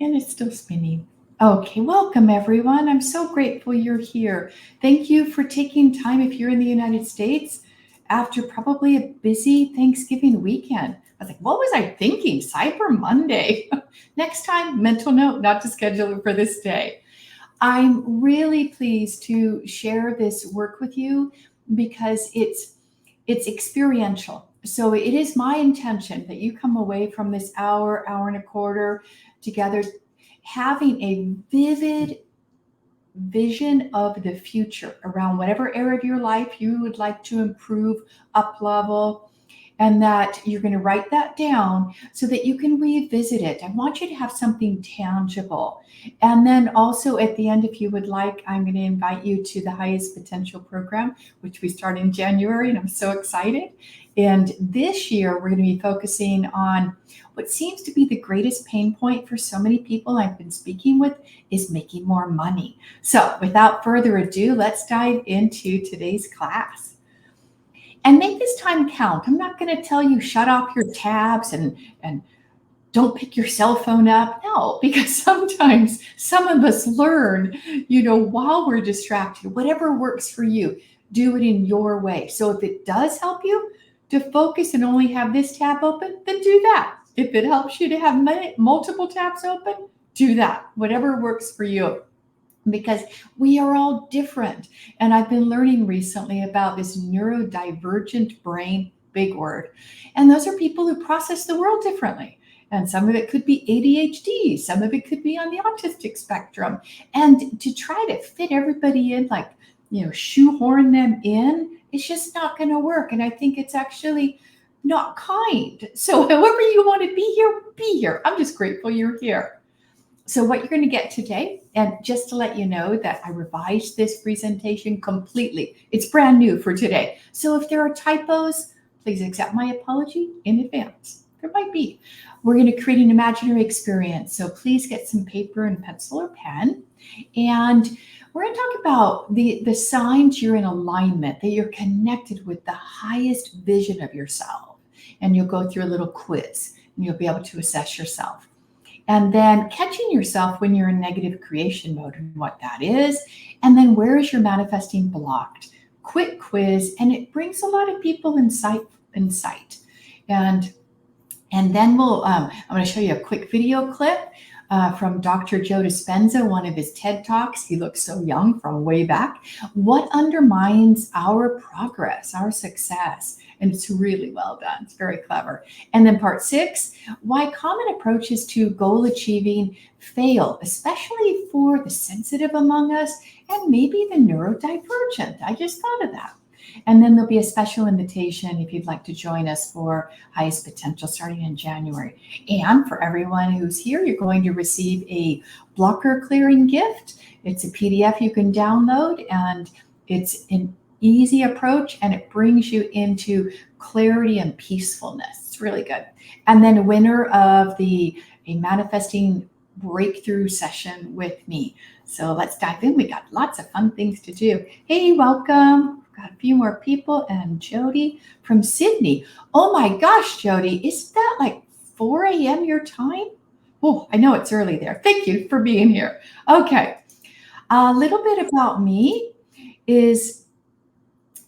And it's still spinning. Okay, welcome everyone. I'm so grateful you're here. Thank you for taking time if you're in the United States after probably a busy Thanksgiving weekend. I was like, what was I thinking? Cyber Monday. Next time, mental note not to schedule it for this day. I'm really pleased to share this work with you because it's experiential. So it is my intention that you come away from this hour and a quarter together having a vivid vision of the future around whatever area of your life you would like to improve, up level, and that you're going to write that down so that you can revisit it. I want you to have something tangible. And then also at the end, if you would like, I'm going to invite you to the Highest Potential program, which we start in January, and I'm so excited. And this year, we're going to be focusing on what seems to be the greatest pain point for so many people I've been speaking with is making more money. So without further ado, let's dive into today's class. And make this time count. I'm not going to tell you shut off your tabs and don't pick your cell phone up. No, because sometimes some of us learn, while we're distracted, whatever works for you, do it in your way. So if it does help you to focus and only have this tab open, then do that. If it helps you to have multiple tabs open, do that. Whatever works for you. Because we are all different. And I've been learning recently about this neurodivergent brain, big word. And those are people who process the world differently. And some of it could be ADHD, some of it could be on the autistic spectrum. And to try to fit everybody in, shoehorn them in, it's just not going to work. And I think it's actually not kind. So however you want to be here. I'm just grateful you're here. So what you're going to get today, and just to let you know that I revised this presentation completely. It's brand new for today. So if there are typos, please accept my apology in advance. There might be. We're going to create an imaginary experience. So please get some paper and pencil or pen. And we're going to talk about the signs you're in alignment, that you're connected with the highest vision of yourself. And you'll go through a little quiz and you'll be able to assess yourself. And then catching yourself when you're in negative creation mode and what that is. And then where is your manifesting blocked? Quick quiz, and it brings a lot of people in sight. And then I'm going to show you a quick video clip from Dr. Joe Dispenza, one of his TED Talks. He looks so young from way back. What undermines our progress, our success? And it's really well done. It's very clever. And then part 6, why common approaches to goal achieving fail, especially for the sensitive among us and maybe the neurodivergent. I just thought of that. And then there'll be a special invitation if you'd like to join us for Highest Potential starting in January. And for everyone who's here, you're going to receive a blocker clearing gift. It's a PDF you can download, and it's an easy approach, and it brings you into clarity and peacefulness. It's really good. And then a winner of a manifesting breakthrough session with me. So let's dive in. We got lots of fun things to do. Hey, welcome. Got a few more people, and Jody from Sydney. Oh my gosh, Jody, is that like 4 a.m. your time? Oh, I know it's early there. Thank you for being here. Okay, a little bit about me is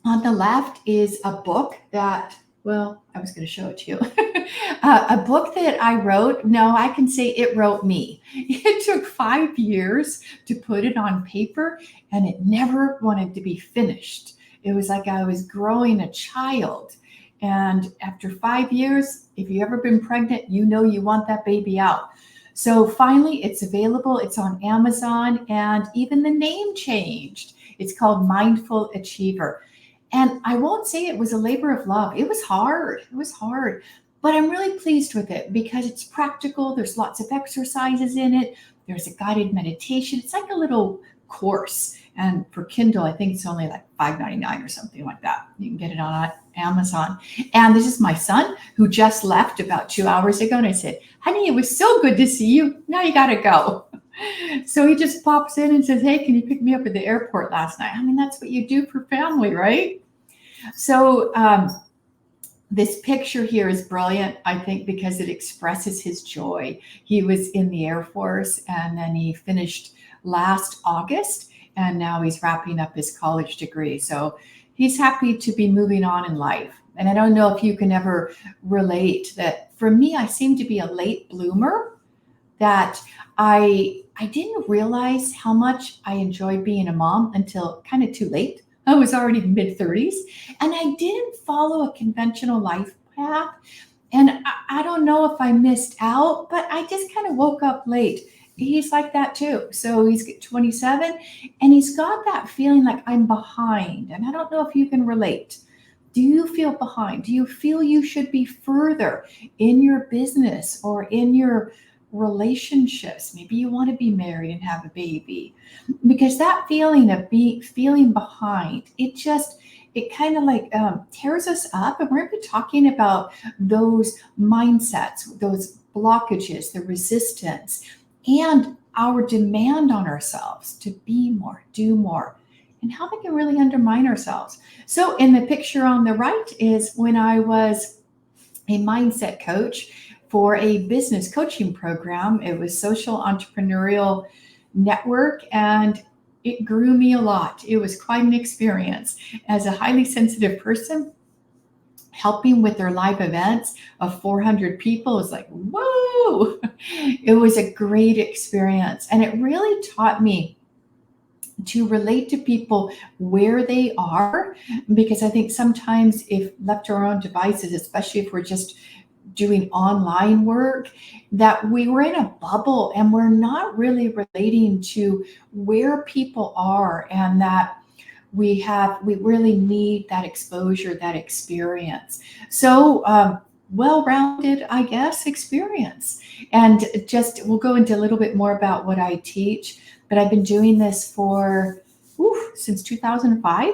on the left is a book that, well, I was going to show it to you. A book that I wrote. No, I can say it wrote me. It took 5 years to put it on paper, and it never wanted to be finished. It was like I was growing a child. And after 5 years, if you've ever been pregnant, you know you want that baby out. So finally, it's available. It's on Amazon, and even the name changed. It's called Mindful Achiever. And I won't say it was a labor of love. It was hard. But I'm really pleased with it because it's practical. There's lots of exercises in it. There's a guided meditation. It's like a little course. And for Kindle, I think it's only like $5.99 or something like that. You can get it on Amazon. And this is my son who just left about 2 hours ago. And I said, honey, it was so good to see you. Now you got to go. So he just pops in and says, hey, can you pick me up at the airport last night? I mean, that's what you do for family, right? So This picture here is brilliant, I think, because it expresses his joy. He was in the Air Force and then he finished last August, and now he's wrapping up his college degree. So he's happy to be moving on in life. And I don't know if you can ever relate that for me, I seem to be a late bloomer, that I didn't realize how much I enjoyed being a mom until kind of too late. I was already mid 30s and I didn't follow a conventional life path. And I don't know if I missed out, but I just kind of woke up late. He's like that too. So he's 27 and he's got that feeling like I'm behind. And I don't know if you can relate. Do you feel behind? Do you feel you should be further in your business or in your relationships? Maybe you want to be married and have a baby. Because that feeling of being feeling behind, it kind of like tears us up. And we're going to be talking about those mindsets, those blockages, the resistance, and our demand on ourselves to be more, do more, and how they can really undermine ourselves. So, in the picture on the right is when I was a mindset coach for a business coaching program. It was social entrepreneurial network and it grew me a lot. It was quite an experience. As a highly sensitive person, helping with their live events of 400 people is like, whoa! It was a great experience. And it really taught me to relate to people where they are, because I think sometimes if left to our own devices, especially if we're just doing online work, that we were in a bubble and we're not really relating to where people are, and that we really need that exposure, that experience. So well-rounded, I guess, experience. And just we'll go into a little bit more about what I teach, but I've been doing this for since 2005.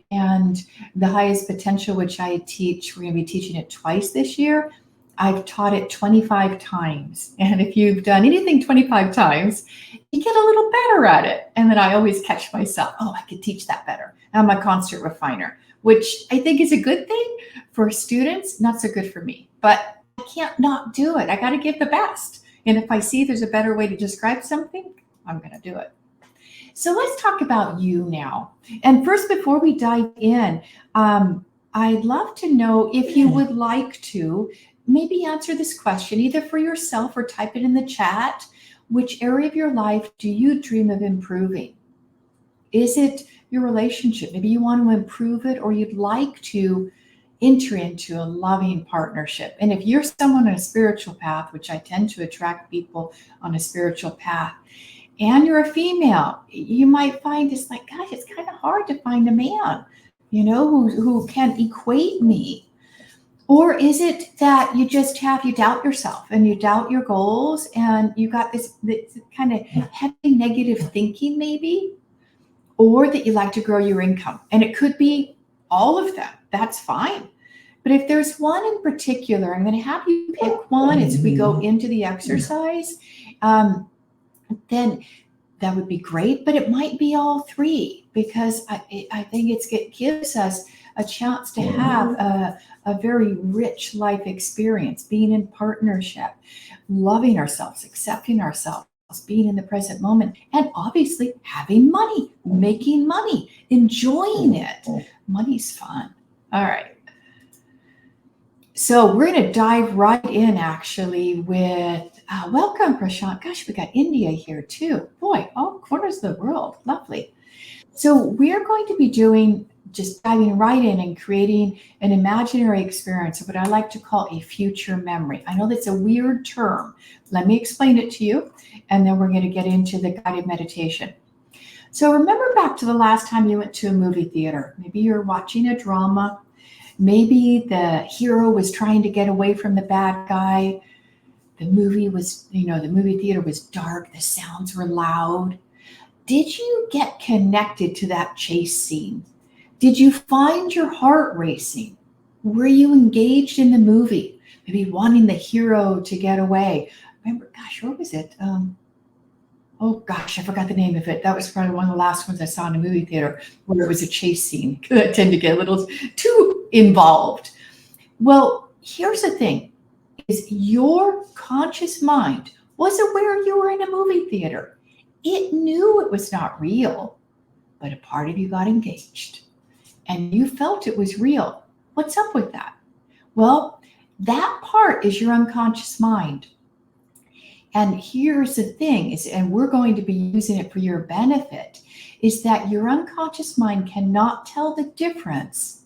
And the highest potential, which I teach, we're going to be teaching it twice this year. I've taught it 25 times. And if you've done anything 25 times, you get a little better at it. And then I always catch myself, oh, I could teach that better. I'm a constant refiner, which I think is a good thing for students, not so good for me. But I can't not do it. I got to give the best. And if I see there's a better way to describe something, I'm going to do it. So let's talk about you now. And first, before we dive in, I'd love to know if you would like to maybe answer this question either for yourself or type it in the chat. Which area of your life do you dream of improving? Is it your relationship? Maybe you want to improve it, or you'd like to enter into a loving partnership. And if you're someone on a spiritual path, which I tend to attract people on a spiritual path, and you're a female, you might find it's like, gosh, it's kind of hard to find a man, who can equate me. Or is it that you doubt yourself and you doubt your goals and you got this kind of heavy negative thinking maybe, or that you like to grow your income? And it could be all of them. That's fine. But if there's one in particular, I'm going to have you pick one as we go into the exercise. Then that would be great, but it might be all three, because I think it gives us a chance to have a very rich life experience, being in partnership, loving ourselves, accepting ourselves, being in the present moment, and obviously having money, making money, enjoying it. Money's fun. All right. So we're going to dive right in actually with welcome, Prashant. Gosh, we got India here too. Boy, all corners of the world. Lovely. So we're going to be just diving right in and creating an imaginary experience of what I like to call a future memory. I know that's a weird term. Let me explain it to you, and then we're going to get into the guided meditation. So remember back to the last time you went to a movie theater. Maybe you're watching a drama. Maybe the hero was trying to get away from the bad guy. The movie theater was dark. The sounds were loud. Did you get connected to that chase scene? Did you find your heart racing? Were you engaged in the movie? Maybe wanting the hero to get away. Remember, gosh, what was it? Oh gosh, I forgot the name of it. That was probably one of the last ones I saw in a movie theater where it was a chase scene. I tend to get a little too involved. Well, here's the thing, is your conscious mind was aware you were in a movie theater. It knew it was not real, but a part of you got engaged and you felt it was real. What's up with that? Well, that part is your unconscious mind. And here's the thing is, and we're going to be using it for your benefit, is that your unconscious mind cannot tell the difference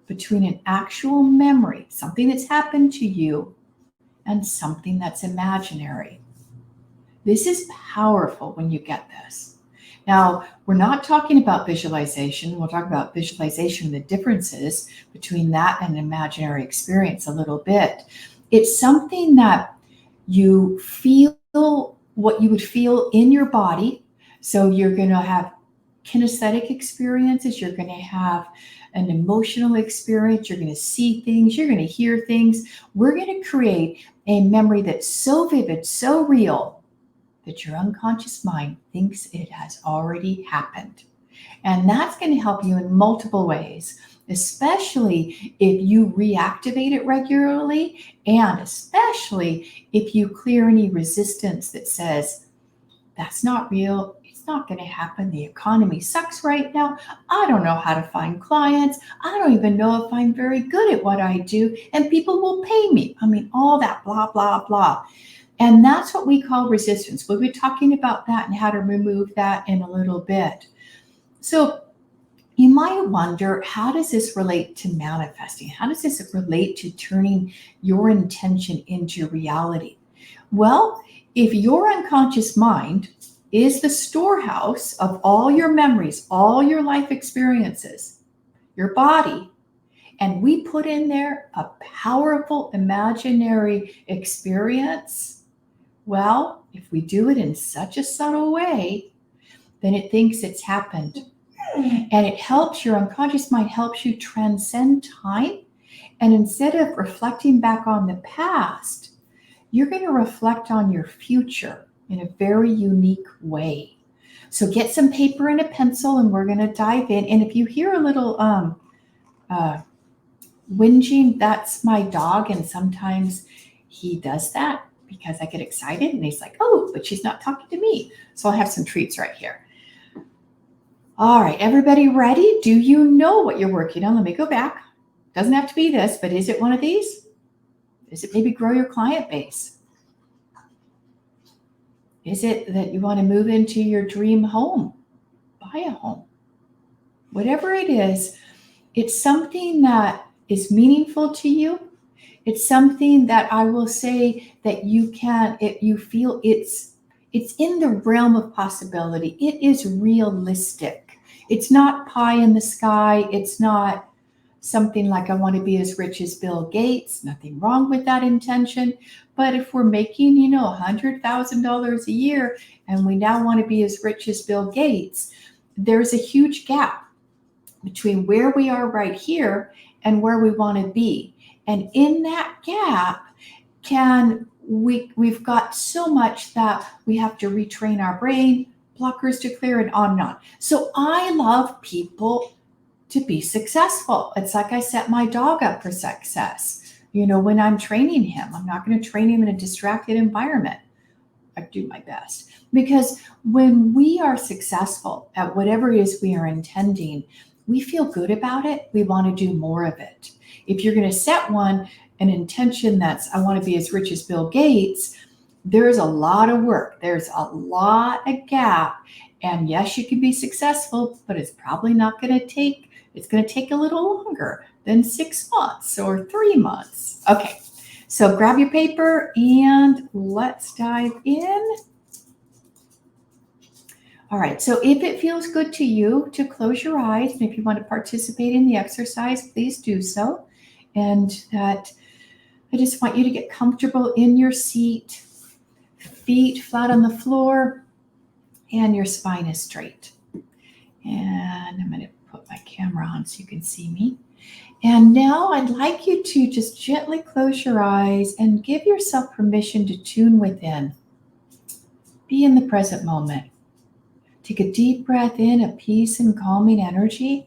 between an actual memory, something that's happened to you, and something that's imaginary. This is powerful when you get this. Now, we're not talking about visualization. We'll talk about visualization, the differences between that and an imaginary experience a little bit. It's something that you feel what you would feel in your body. So you're going to have kinesthetic experiences. You're going to have an emotional experience. You're going to see things. You're going to hear things. We're going to create a memory that's so vivid, so real, that your unconscious mind thinks it has already happened. And that's going to help you in multiple ways, especially if you reactivate it regularly, and especially if you clear any resistance that says, that's not real. It's not going to happen. The economy sucks right now. I don't know how to find clients. I don't even know if I'm very good at what I do, and people will pay me. I mean, all that blah, blah, blah. And that's what we call resistance. We'll be talking about that and how to remove that in a little bit. So you might wonder, how does this relate to manifesting? How does this relate to turning your intention into reality? Well, if your unconscious mind is the storehouse of all your memories, all your life experiences, your body, and we put in there a powerful imaginary experience, well, if we do it in such a subtle way, then it thinks it's happened. And it helps, your unconscious mind helps you transcend time. And instead of reflecting back on the past, you're going to reflect on your future in a very unique way. So get some paper and a pencil, and we're going to dive in. And if you hear a little whinging, that's my dog. And sometimes he does that because I get excited and he's like, oh, but she's not talking to me. So I'll have some treats right here. All right, everybody ready? Do you know what you're working on? Let me go back. Doesn't have to be this, but is it one of these? Is it maybe grow your client base? Is it that you want to move into your dream home? Buy a home. Whatever it is, it's something that is meaningful to you. It's something that I will say that you can, if you feel it's in the realm of possibility. It is realistic. It's not pie in the sky. It's not something like I want to be as rich as Bill Gates. Nothing wrong with that intention. But if we're making, $100,000 a year and we now want to be as rich as Bill Gates, there's a huge gap between where we are right here and where we want to be. And in that gap, we've got so much that we have to retrain our brain, blockers to clear, and on and on. So I love people to be successful. It's like I set my dog up for success. When I'm training him, I'm not going to train him in a distracted environment. I do my best. Because when we are successful at whatever it is we are intending, we feel good about it. We want to do more of it. If you're going to set an intention that's, I want to be as rich as Bill Gates, there's a lot of work. There's a lot of gap. And yes, you can be successful, but it's probably not going to take, it's going to take a little longer than 6 months or 3 months. Okay, so grab your paper and let's dive in. All right, so if it feels good to you to close your eyes, and if you want to participate in the exercise, please do so. And that I just want you to get comfortable in your seat, feet flat on the floor, and your spine is straight. And I'm going to put my camera on so you can see me. And now I'd like you to just gently close your eyes and give yourself permission to tune within. Be in the present moment. Take a deep breath in, a peace and calming energy.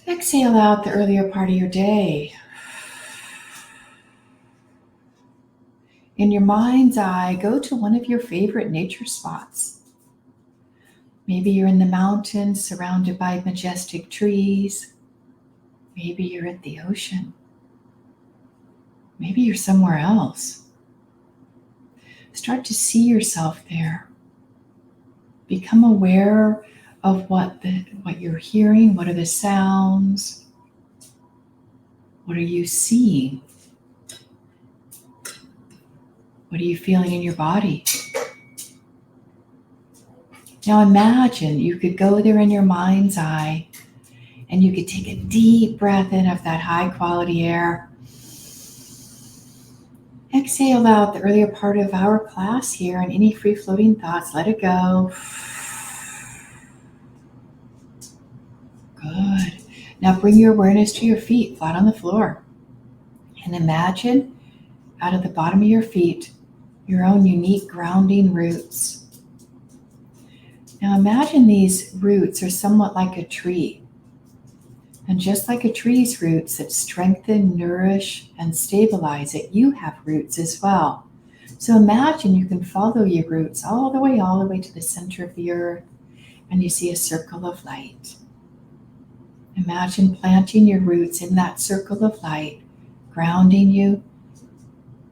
Exhale out the earlier part of your day. In your mind's eye, go to one of your favorite nature spots. Maybe you're in the mountains surrounded by majestic trees. Maybe you're at the ocean. Maybe you're somewhere else. Start to see yourself there. Become aware of what you're hearing. What are the sounds? What are you seeing? What are you feeling in your body? Now imagine you could go there in your mind's eye and you could take a deep breath in of that high quality air. Exhale out the earlier part of our class here, and any free floating thoughts, let it go. Good. Now bring your awareness to your feet, flat on the floor. And imagine out of the bottom of your feet, your own unique grounding roots. Now imagine these roots are somewhat like a tree. And just like a tree's roots that strengthen, nourish, and stabilize it, you have roots as well. So imagine you can follow your roots all the way to the center of the earth, and you see a circle of light. Imagine planting your roots in that circle of light, grounding you,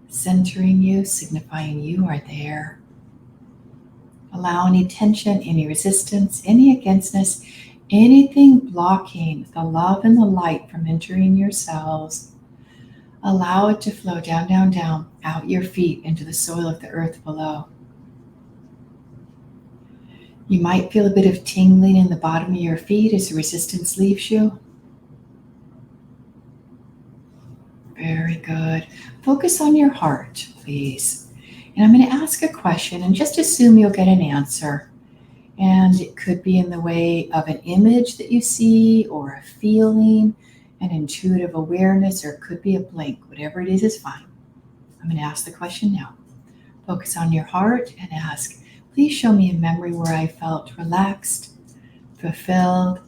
centering you, signifying you are there. Allow any tension, any resistance, any againstness, anything blocking the love and the light from entering your cells. Allow it to flow down, down, down, out your feet into the soil of the earth below. You might feel a bit of tingling in the bottom of your feet as the resistance leaves you. Very good. Focus on your heart, please. And I'm going to ask a question and just assume you'll get an answer. And it could be in the way of an image that you see, or a feeling, an intuitive awareness, or it could be a blank. Whatever it is fine. I'm going to ask the question now. Focus on your heart and ask, please show me a memory where I felt relaxed, fulfilled,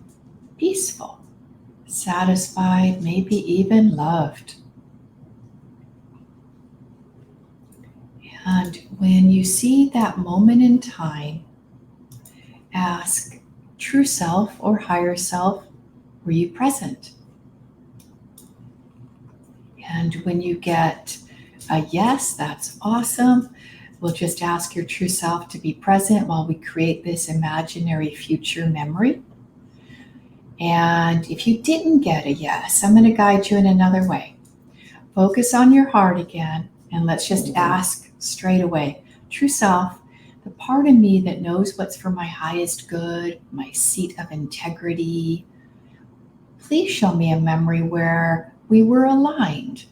peaceful, satisfied, maybe even loved. And when you see that moment in time, ask, true self or higher self, were you present? And when you get a yes, that's awesome. We'll just ask your true self to be present while we create this imaginary future memory. And if you didn't get a yes, I'm going to guide you in another way. Focus on your heart again, and let's just ask straight away, true self, the part of me that knows what's for my highest good, my seat of integrity, please show me a memory where we were aligned.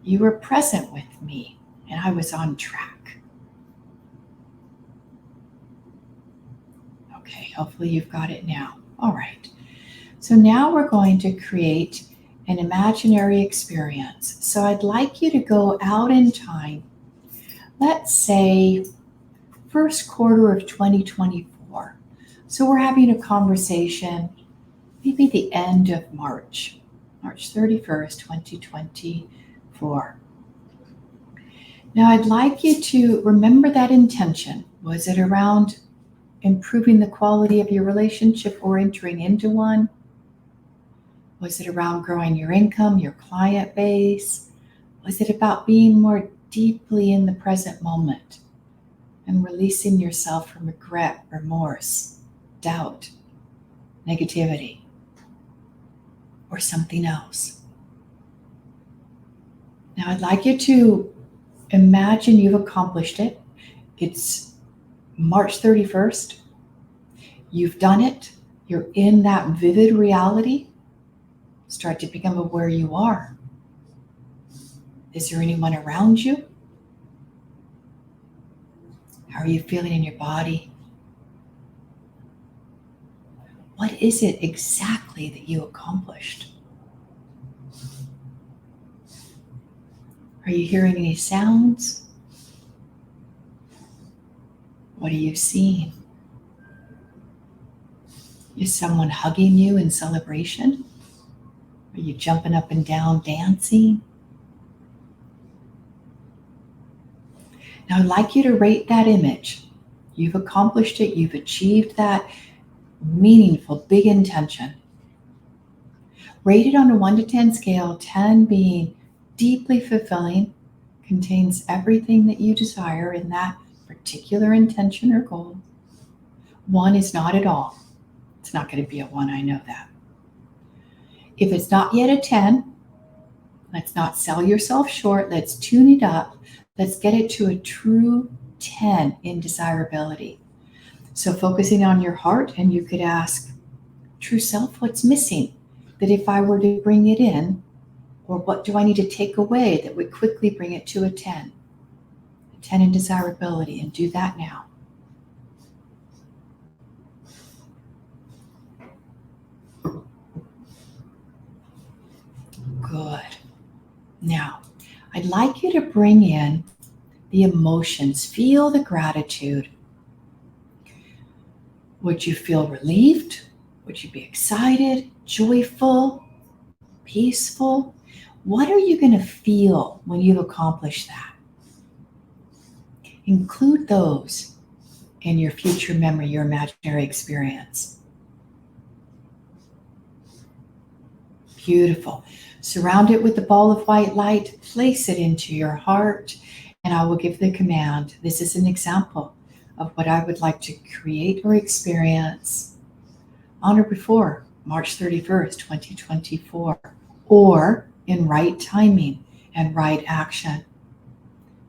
You were present with me, and I was on track. Okay, hopefully you've got it now. All right. So now we're going to create an imaginary experience. So I'd like you to go out in time. Let's say first quarter of 2024. So we're having a conversation, maybe the end of March 31st, 2024. Now I'd like you to remember that intention. Was it around improving the quality of your relationship or entering into one? Was it around growing your income, your client base? Was it about being more deeply in the present moment and releasing yourself from regret, remorse, doubt, negativity, or something else? Now I'd like you to imagine you've accomplished it. It's March 31st. You've done it. You're in that vivid reality. Start to become aware you are. Is there anyone around you? How are you feeling in your body? What is it exactly that you accomplished? Are you hearing any sounds? What are you seeing? Is someone hugging you in celebration? Are you jumping up and down, dancing? Now, I'd like you to rate that image. You've accomplished it, you've achieved that meaningful, big intention. Rate it on a 1 to 10 scale, 10 being deeply fulfilling, contains everything that you desire in that particular intention or goal. 1 is not at all. It's not going to be a 1, I know that. If it's not yet a 10, let's not sell yourself short. Let's tune it up. Let's get it to a true 10 in desirability. So focusing on your heart, and you could ask, true self, what's missing? That if I were to bring it in, or what do I need to take away that would quickly bring it to a 10? A 10 in desirability, and do that now. Good. Now, I'd like you to bring in the emotions. Feel the gratitude. Would you feel relieved? Would you be excited, joyful, peaceful? What are you going to feel when you've accomplished that? Include those in your future memory, your imaginary experience. Beautiful. Surround it with the ball of white light, place it into your heart, and I will give the command. This is an example of what I would like to create or experience on or before March 31st, 2024, or in right timing and right action.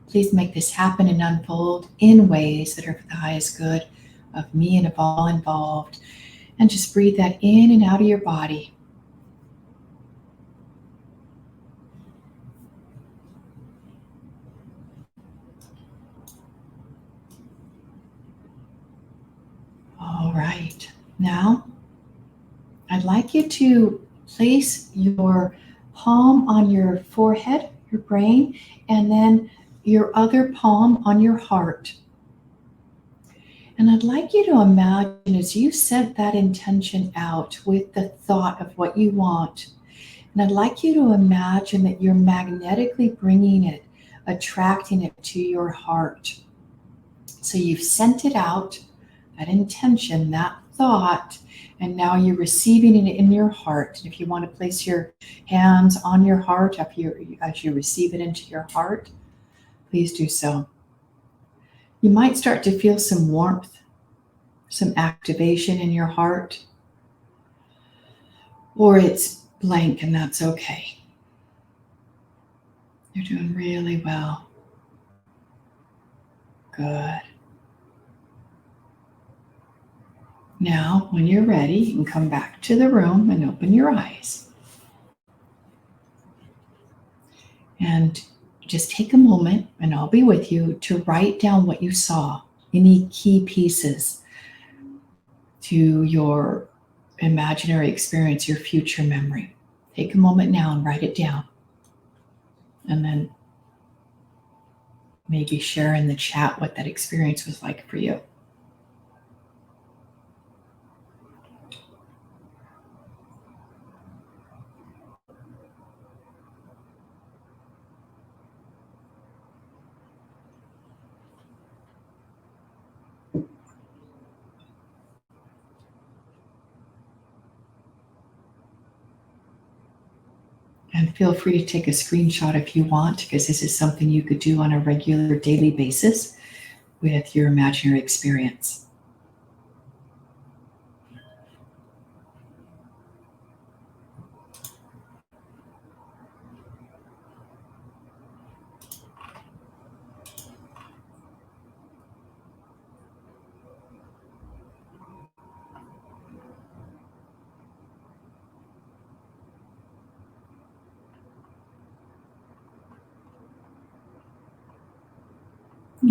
Please make this happen and unfold in ways that are for the highest good of me and of all involved. And just breathe that in and out of your body. All right. Now, I'd like you to place your palm on your forehead, your brain, and then your other palm on your heart. And I'd like you to imagine as you sent that intention out with the thought of what you want. And I'd like you to imagine that you're magnetically bringing it, attracting it to your heart. So you've sent it out, that intention, that thought, and now you're receiving it in your heart. And if you want to place your hands on your heart as you receive it into your heart, please do so. You might start to feel some warmth, some activation in your heart, or it's blank, and that's okay. You're doing really well. Good. Now, when you're ready, you can come back to the room and open your eyes. And just take a moment, and I'll be with you, to write down what you saw, any key pieces to your imaginary experience, your future memory. Take a moment now and write it down. And then maybe share in the chat what that experience was like for you. And feel free to take a screenshot if you want, because this is something you could do on a regular daily basis with your imaginary experience.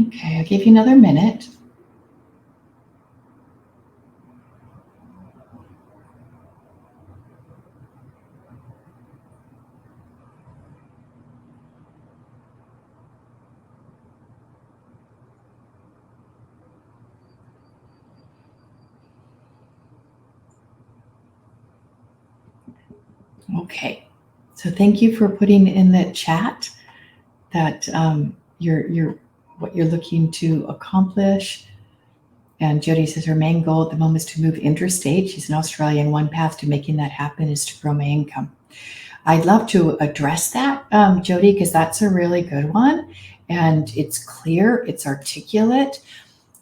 Okay, I'll give you another minute. Okay. So thank you for putting in the chat that you're what you're looking to accomplish. And Jody says her main goal at the moment is to move interstate. She's in Australia, and one path to making that happen is to grow my income. I'd love to address that, Jody, because that's a really good one. And it's clear, it's articulate.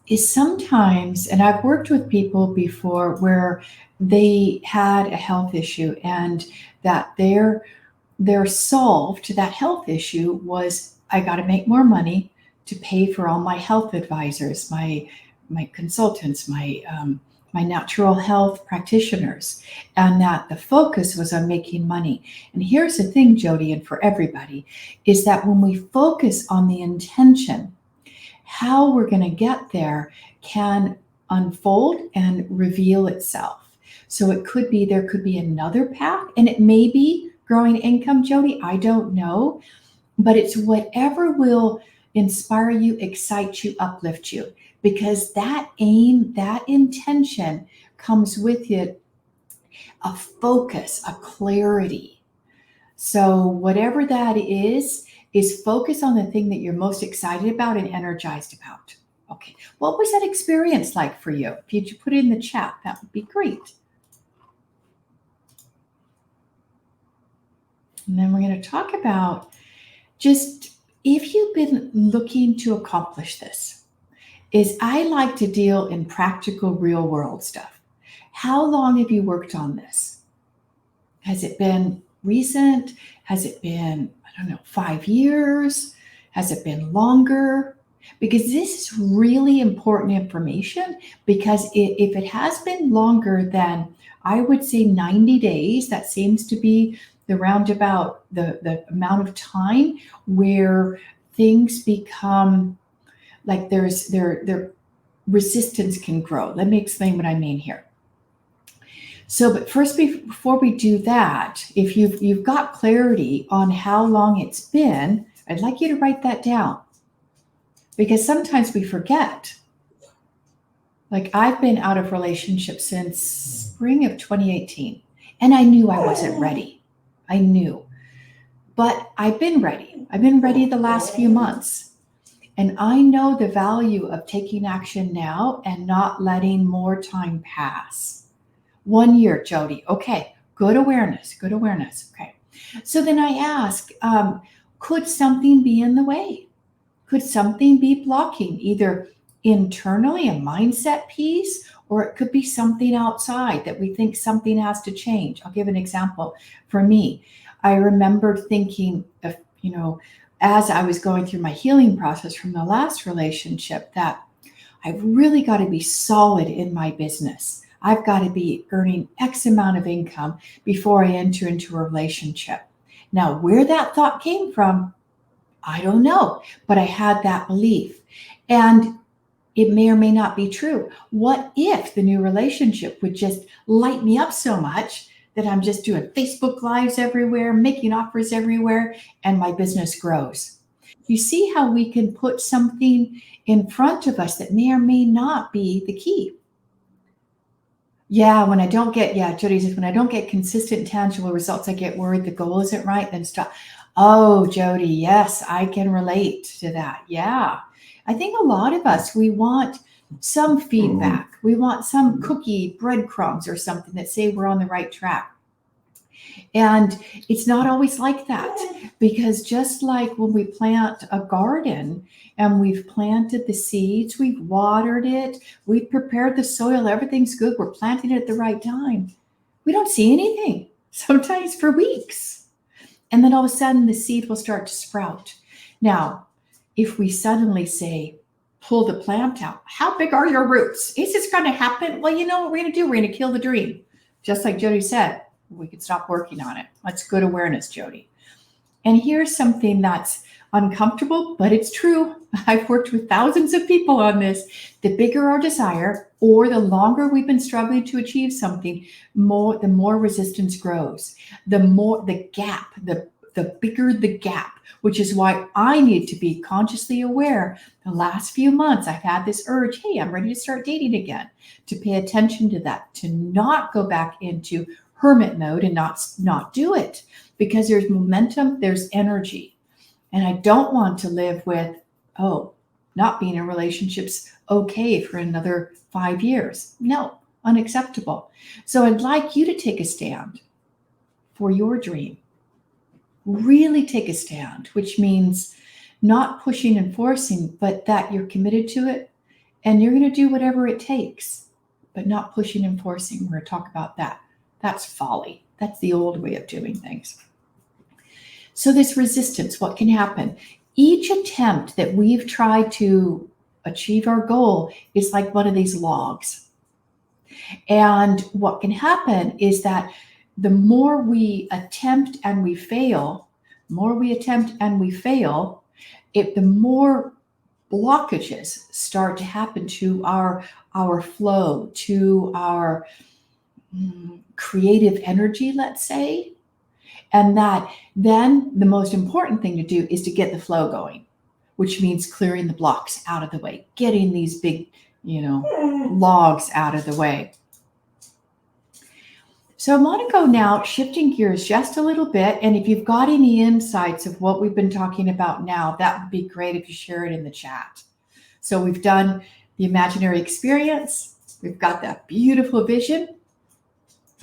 Is sometimes, and I've worked with people before where they had a health issue and that their solve to that health issue was I got to make more money to pay for all my health advisors, my consultants, my natural health practitioners, and that the focus was on making money. And here's the thing, Jody, and for everybody, is that when we focus on the intention, how we're going to get there can unfold and reveal itself. So it could be there could be another path, and it may be growing income, Jody. I don't know, but it's whatever will inspire you, excite you, uplift you, because that aim, that intention comes with it a focus, a clarity. So whatever that is focus on the thing that you're most excited about and energized about. Okay. What was that experience like for you? If you put it in the chat, that would be great. And then we're going to talk about just if you've been looking to accomplish this, is I like to deal in practical real world stuff. How long have you worked on this? Has it been recent? Has it been, I don't know, 5 years? Has it been longer? Because this is really important information, because if it has been longer than, I would say 90 days, that seems to be the roundabout, the amount of time where things become like their resistance can grow. Let me explain what I mean here. So, but first, before we do that, if you've got clarity on how long it's been, I'd like you to write that down, because sometimes we forget. Like I've been out of relationship since spring of 2018, and I knew I wasn't ready. I knew, but I've been ready. I've been ready the last few months, and I know the value of taking action now and not letting more time pass. 1 year, Jody. Okay, good awareness, good awareness. Okay. So then I ask, could something be in the way? Could something be blocking, either internally, a mindset piece, or it could be something outside that we think something has to change? I'll give an example. For me, I remember thinking, of, as I was going through my healing process from the last relationship, that I've really got to be solid in my business. I've got to be earning X amount of income before I enter into a relationship. Now, where that thought came from, I don't know, but I had that belief. And it may or may not be true. What if the new relationship would just light me up so much that I'm just doing Facebook Lives everywhere, making offers everywhere, and my business grows? You see how we can put something in front of us that may or may not be the key. Yeah, Jody says, when I don't get consistent, tangible results, I get worried the goal isn't right, then stop. Oh, Jody, yes, I can relate to that. Yeah. I think a lot of us, we want some feedback. We want some cookie breadcrumbs or something that say we're on the right track. And it's not always like that, because just like when we plant a garden and we've planted the seeds, we've watered it, we've prepared the soil, everything's good, we're planting it at the right time. We don't see anything, sometimes for weeks. And then all of a sudden the seed will start to sprout. Now, if we suddenly say, pull the plant out, how big are your roots? Is this going to happen? Well, you know what we're going to do? We're going to kill the dream. Just like Jody said, we could stop working on it. That's good awareness, Jody. And here's something that's uncomfortable, but it's true. I've worked with thousands of people on this. The bigger our desire, or the longer we've been struggling to achieve something, the more resistance grows. The more the gap, the bigger the gap, which is why I need to be consciously aware. The last few months, I've had this urge, hey, I'm ready to start dating again, to pay attention to that, to not go back into hermit mode and not do it, because there's momentum, there's energy. And I don't want to live with, oh, not being in relationships okay for another 5 years. No, unacceptable. So I'd like you to take a stand for your dream. Really take a stand, which means not pushing and forcing, but that you're committed to it and you're going to do whatever it takes, but not pushing and forcing. We're going to talk about that. That's folly. That's the old way of doing things. So this resistance, what can happen? Each attempt that we've tried to achieve our goal is like one of these logs. And what can happen is that the more we attempt and we fail, the more blockages start to happen to our flow, to our creative energy, let's say. And that then the most important thing to do is to get the flow going, which means clearing the blocks out of the way, getting these big, logs out of the way. So I want to go now, shifting gears just a little bit. And if you've got any insights of what we've been talking about now, that would be great if you share it in the chat. So we've done the imaginary experience. We've got that beautiful vision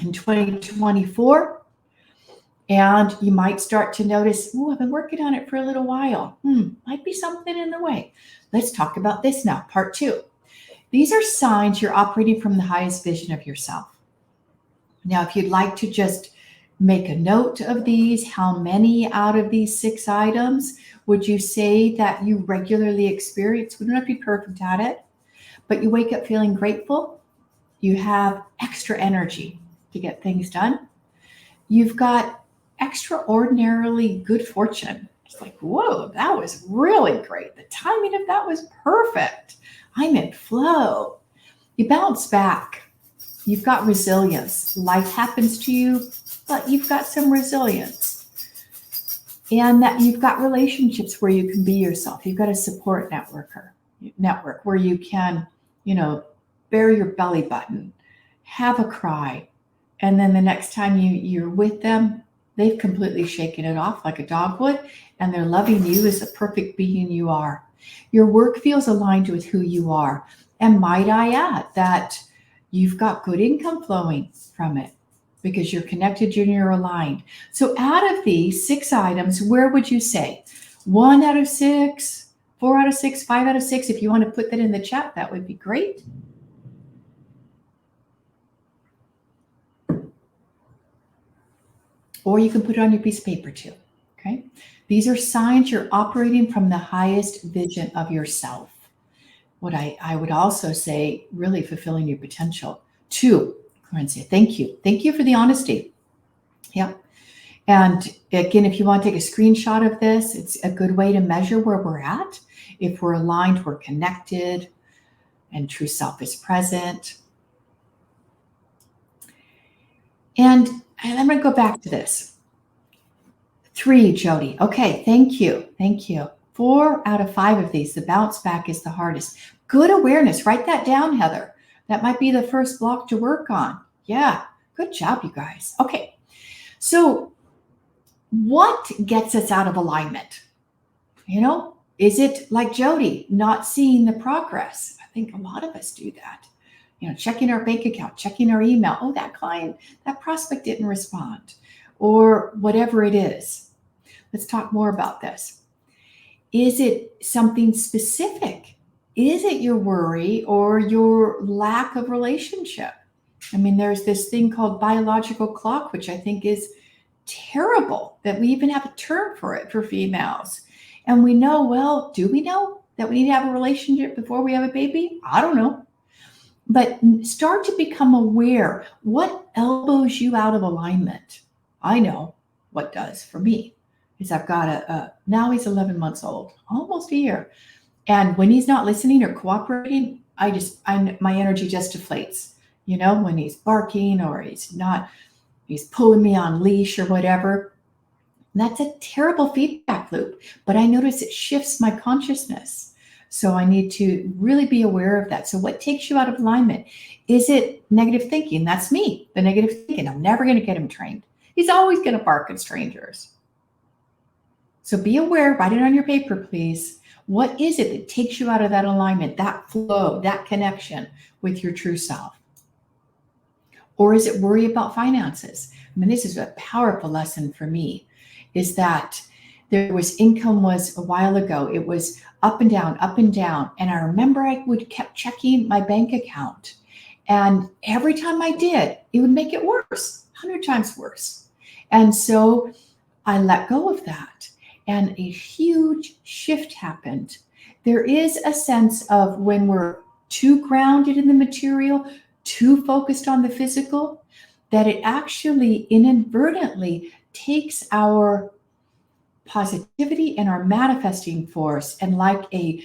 in 2024. And you might start to notice, oh, I've been working on it for a little while. Might be something in the way. Let's talk about this now, part 2. These are signs you're operating from the highest vision of yourself. Now, if you'd like to just make a note of these, how many out of these 6 items would you say that you regularly experience? We don't have to be perfect at it, but you wake up feeling grateful. You have extra energy to get things done. You've got extraordinarily good fortune. It's like, whoa, that was really great. The timing of that was perfect. I'm in flow. You bounce back. You've got resilience. Life happens to you, but you've got some resilience. And that you've got relationships where you can be yourself. You've got a support network where you can, bare your belly button, have a cry. And then the next time you're with them, they've completely shaken it off like a dog would, and they're loving you as the perfect being you are. Your work feels aligned with who you are. And might I add that you've got good income flowing from it because you're connected and you're aligned. So out of these 6 items, where would you say? 1 out of 6, 4 out of 6, 5 out of 6? If you want to put that in the chat, that would be great. Or you can put it on your piece of paper too, okay? These are signs you're operating from the highest vision of yourself. What I would also say, really fulfilling your potential. 2, Corinthia, thank you. Thank you for the honesty. Yep. And again, if you want to take a screenshot of this, it's a good way to measure where we're at. If we're aligned, we're connected, and true self is present. And I'm going to go back to this. 3, Jody. Okay, thank you. Thank you. 4 out of 5 of these, the bounce back is the hardest. Good awareness. Write that down, Heather. That might be the first block to work on. Yeah, good job, you guys. Okay, so what gets us out of alignment? Is it like Jody, not seeing the progress? I think a lot of us do that. Checking our bank account, checking our email. Oh, that client, that prospect didn't respond, or whatever it is. Let's talk more about this. Is it something specific? Is it your worry or your lack of relationship? There's this thing called biological clock, which I think is terrible that we even have a term for it for females. And we know, do we know that we need to have a relationship before we have a baby? I don't know. But start to become aware. What elbows you out of alignment? I know what does for me is I've got now he's 11 months old, almost a year. And when he's not listening or cooperating, my energy just deflates. When he's barking or he's pulling me on leash or whatever. And that's a terrible feedback loop. But I notice it shifts my consciousness. So I need to really be aware of that. So what takes you out of alignment? Is it negative thinking? That's me, the negative thinking. I'm never going to get him trained. He's always going to bark at strangers. So be aware, write it on your paper, please. What is it that takes you out of that alignment, that flow, that connection with your true self? Or is it worry about finances? I mean, this is a powerful lesson for me, is that income was a while ago. It was up and down, up and down. And I remember I would kept checking my bank account. And every time I did, it would make it worse, 100 times worse. And so I let go of that. And a huge shift happened. There is a sense of when we're too grounded in the material, too focused on the physical, that it actually inadvertently takes our positivity and our manifesting force, and like a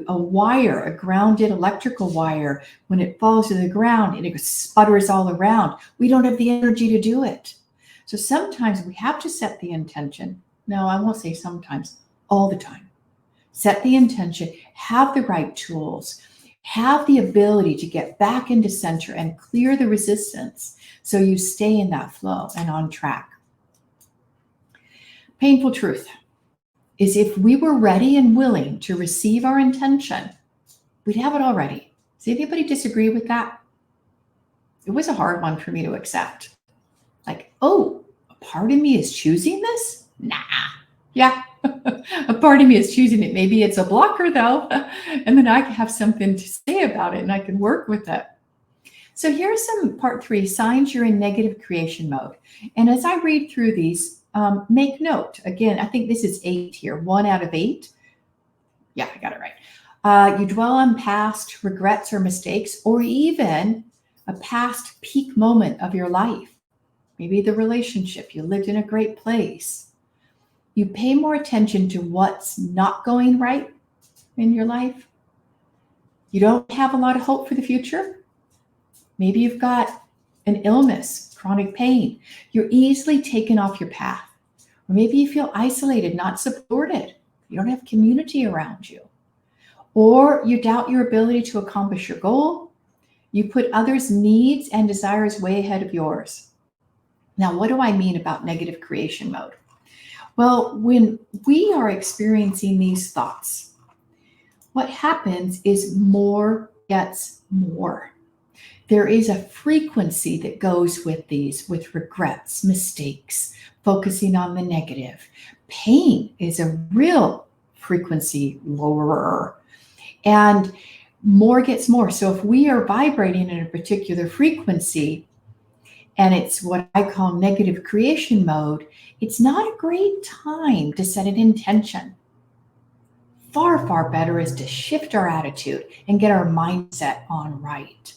wire, a grounded electrical wire, when it falls to the ground and it sputters all around, we don't have the energy to do it. So sometimes we have to set the intention. No, I won't say sometimes, all the time. Set the intention, have the right tools, have the ability to get back into center and clear the resistance so you stay in that flow and on track. Painful truth is, if we were ready and willing to receive our intention, we'd have it already. Does anybody disagree with that? It was a hard one for me to accept. Like, oh, a part of me is choosing this? Nah. Yeah, a part of me is choosing it. Maybe it's a blocker though, and then I can have something to say about it and I can work with it. So here's some part 3, signs you're in negative creation mode. And as I read through these, make note. Again, I think this is 8 here, 1 out of 8. Yeah, I got it right. You dwell on past regrets or mistakes, or even a past peak moment of your life. Maybe the relationship, you lived in a great place. You pay more attention to what's not going right in your life. You don't have a lot of hope for the future. Maybe you've got an illness, chronic pain. You're easily taken off your path. Or maybe you feel isolated, not supported. You don't have community around you. Or you doubt your ability to accomplish your goal. You put others' needs and desires way ahead of yours. Now, what do I mean about negative creation mode? Well, when we are experiencing these thoughts, what happens is more gets more. There is a frequency that goes with these, with regrets, mistakes, focusing on the negative. Pain is a real frequency lowerer, and more gets more. So if we are vibrating in a particular frequency, and it's what I call negative creation mode, it's not a great time to set an intention. Far, far better is to shift our attitude and get our mindset on right.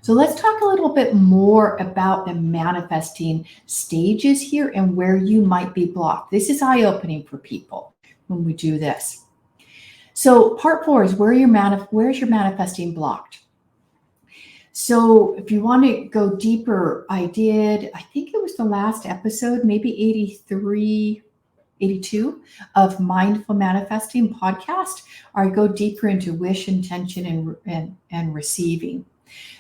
So let's talk a little bit more about the manifesting stages here and where you might be blocked. This is eye-opening for people when we do this. So part 4 is where's your manifesting blocked? So if you want to go deeper, I think it was the last episode, maybe 83, 82 of Mindful Manifesting podcast, or I go deeper into wish, intention, and receiving.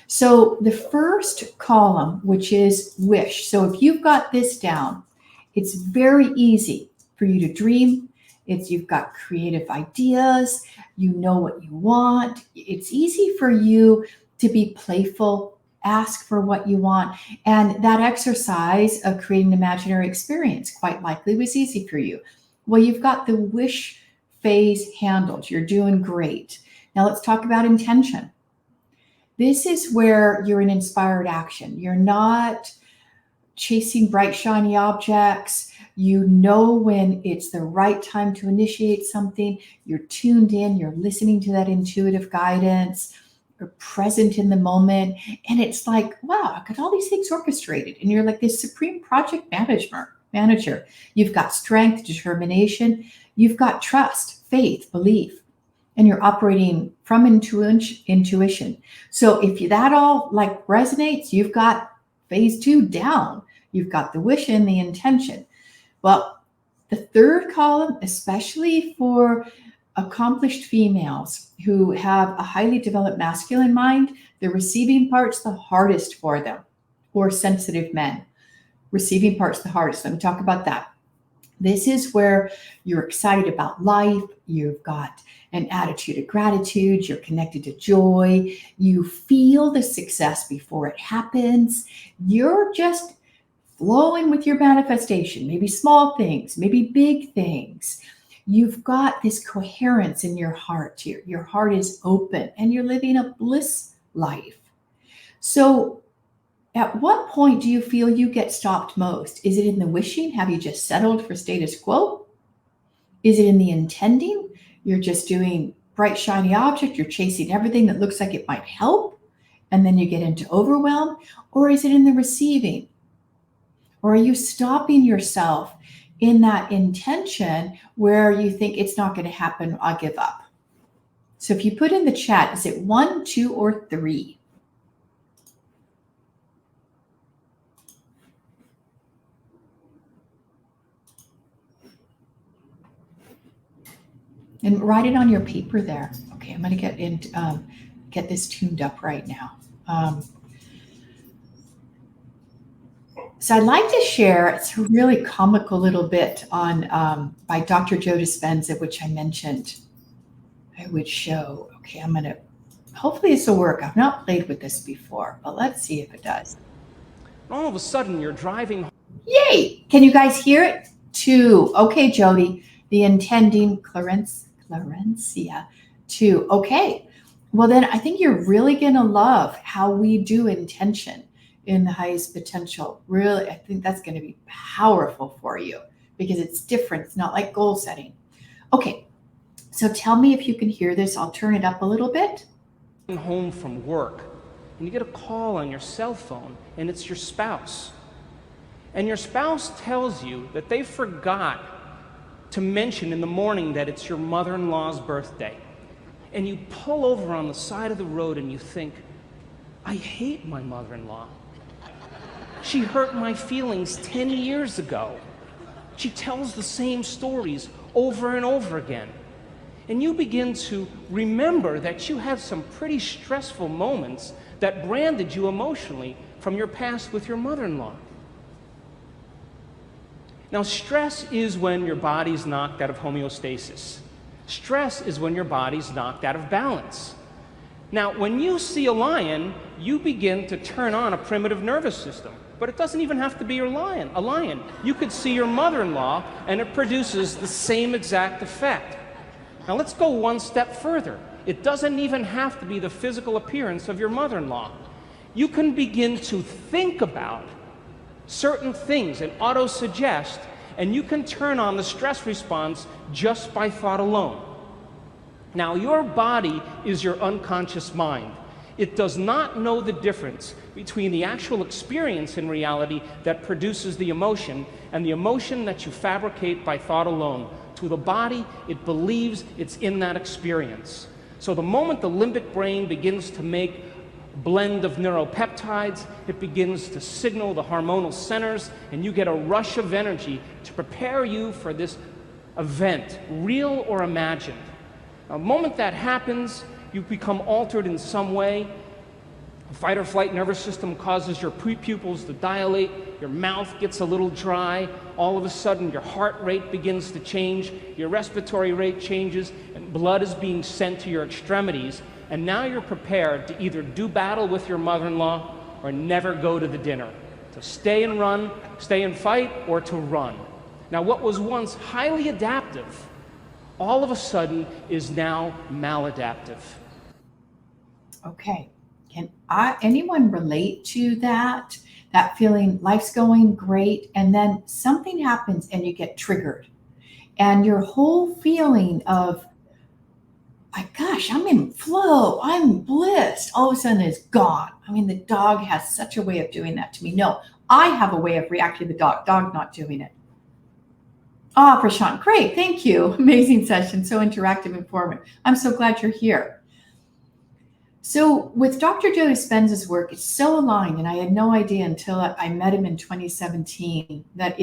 So the first column, which is wish. So if you've got this down, it's very easy for you to dream. You've got creative ideas, you know what you want. It's easy for you to be playful, ask for what you want. And that exercise of creating an imaginary experience quite likely was easy for you. Well, you've got the wish phase handled. You're doing great. Now let's talk about intention. This is where you're in inspired action. You're not chasing bright, shiny objects. You know when it's the right time to initiate something. You're tuned in. You're listening to that intuitive guidance. You're present in the moment. And it's like, wow, I got all these things orchestrated. And you're like this supreme project manager. You've got strength, determination. You've got trust, faith, belief. And you're operating from intuition. So if that all like resonates, you've got phase 2 down. You've got the wish and the intention. Well, the third column, especially for accomplished females who have a highly developed masculine mind, the receiving part's the hardest for them, or sensitive men. Receiving part's the hardest. Let me talk about that. This is where you're excited about life. You've got an attitude of gratitude. You're connected to joy. You feel the success before it happens. You're just flowing with your manifestation, maybe small things, maybe big things. You've got this coherence in your heart. Your heart is open and you're living a bliss life. So, at what point do you feel you get stopped most? Is it in the wishing? Have you just settled for status quo? Is it in the intending? You're just doing bright, shiny object. You're chasing everything that looks like it might help. And then you get into overwhelm. Or is it in the receiving? Or are you stopping yourself in that intention where you think it's not going to happen? I'll give up. So if you put in the chat, is it 1, 2, or 3? And write it on your paper there. Okay, I'm going to get this tuned up right now. So I'd like to share, it's a really comical little bit on by Dr. Joe Dispenza, which I mentioned I would show. Okay, hopefully this will work. I've not played with this before, but let's see if it does. All of a sudden, you're driving. Yay! Can you guys hear it? 2. Okay, Jody. The intending Clarencia. 2. Okay. Well, then I think you're really going to love how we do intention in the highest potential. Really, I think that's going to be powerful for you because it's different. It's not like goal setting. Okay. So tell me if you can hear this. I'll turn it up a little bit. Home from work and you get a call on your cell phone and it's your spouse. And your spouse tells you that they forgot to mention in the morning that it's your mother-in-law's birthday. And you pull over on the side of the road and you think, I hate my mother-in-law. She hurt my feelings 10 years ago. She tells the same stories over and over again. And you begin to remember that you had some pretty stressful moments that branded you emotionally from your past with your mother-in-law. Now, stress is when your body's knocked out of homeostasis. Stress is when your body's knocked out of balance. Now, when you see a lion, you begin to turn on a primitive nervous system. But it doesn't even have to be a lion. You could see your mother-in-law, and it produces the same exact effect. Now, let's go one step further. It doesn't even have to be the physical appearance of your mother-in-law. You can begin to think about certain things and auto-suggest, and you can turn on the stress response just by thought alone. Now, your body is your unconscious mind. It does not know the difference between the actual experience in reality that produces the emotion and the emotion that you fabricate by thought alone. To the body, it believes it's in that experience. So the moment the limbic brain begins to make a blend of neuropeptides, it begins to signal the hormonal centers, and you get a rush of energy to prepare you for this event, real or imagined. Now, the moment that happens, you become altered in some way. The fight or flight nervous system causes your pupils to dilate, your mouth gets a little dry, all of a sudden your heart rate begins to change, your respiratory rate changes, and blood is being sent to your extremities, and now you're prepared to either do battle with your mother-in-law or never go to the dinner, to stay and run, stay and fight, or to run. Now, what was once highly adaptive, all of a sudden is now maladaptive. Okay. Can anyone relate to that? That feeling life's going great and then something happens and you get triggered. And your whole feeling of, my gosh, I'm in flow, I'm blissed, all of a sudden is gone. I mean, the dog has such a way of doing that to me. No, I have a way of reacting to the dog not doing it. Ah, Prashant, great, thank you. Amazing session, so interactive, informative. I'm so glad you're here. So with Dr. Joe Dispenza's work, it's so aligned, and I had no idea until I met him in 2017 that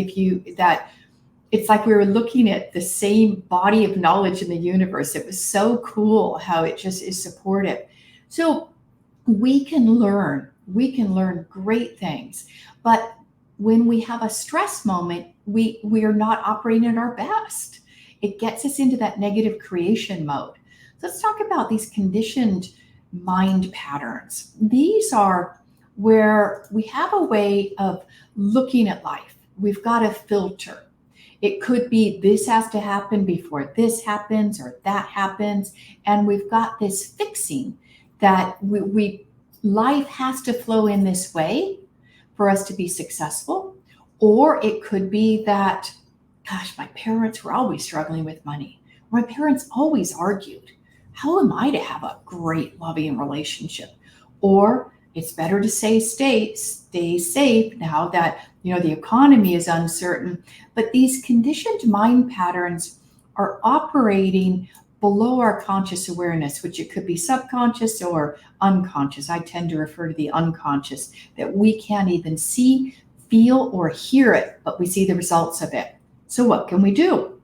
it's like we were looking at the same body of knowledge in the universe. It was so cool how it just is supportive. So we can learn great things, but when we have a stress moment, we are not operating at our best. It gets us into that negative creation mode. So let's talk about these conditioned mind patterns. These are where we have a way of looking at life. We've got a filter. It could be this has to happen before this happens or that happens. And we've got this fixing that we life has to flow in this way for us to be successful. Or it could be that, gosh, my parents were always struggling with money. My parents always argued. How am I to have a great, loving relationship? Or it's better to stay safe now that the economy is uncertain. But these conditioned mind patterns are operating below our conscious awareness, which it could be subconscious or unconscious. I tend to refer to the unconscious, that we can't even see, feel, or hear it, but we see the results of it. So what can we do?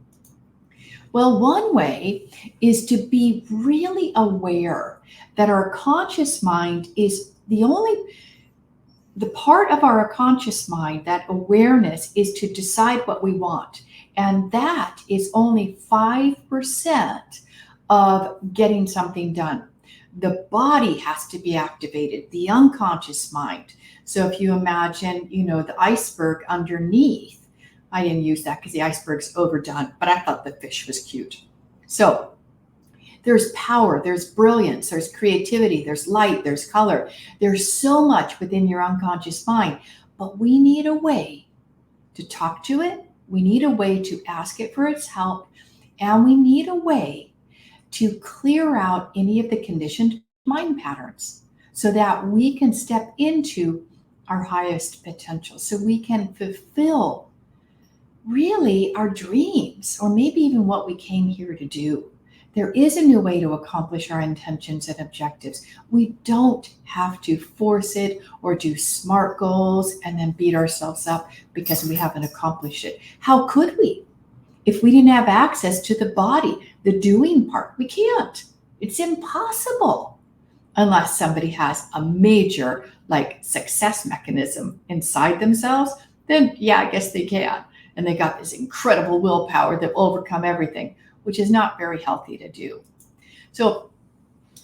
Well, one way is to be really aware that our conscious mind is the part of our conscious mind, that awareness is to decide what we want. And that is only 5% of getting something done. The body has to be activated, the unconscious mind. So if you imagine, the iceberg underneath, I didn't use that because the iceberg's overdone, but I thought the fish was cute. So there's power, there's brilliance, there's creativity, there's light, there's color. There's so much within your unconscious mind, but we need a way to talk to it. We need a way to ask it for its help. And we need a way to clear out any of the conditioned mind patterns so that we can step into our highest potential, so we can fulfill really our dreams, or maybe even what we came here to do. There is a new way to accomplish our intentions and objectives. We don't have to force it or do SMART goals and then beat ourselves up because we haven't accomplished it. How could we? If we didn't have access to the body, the doing part, we can't. It's impossible unless somebody has a major success mechanism inside themselves. Then yeah, I guess they can. And they got this incredible willpower that will overcome everything, which is not very healthy to do. So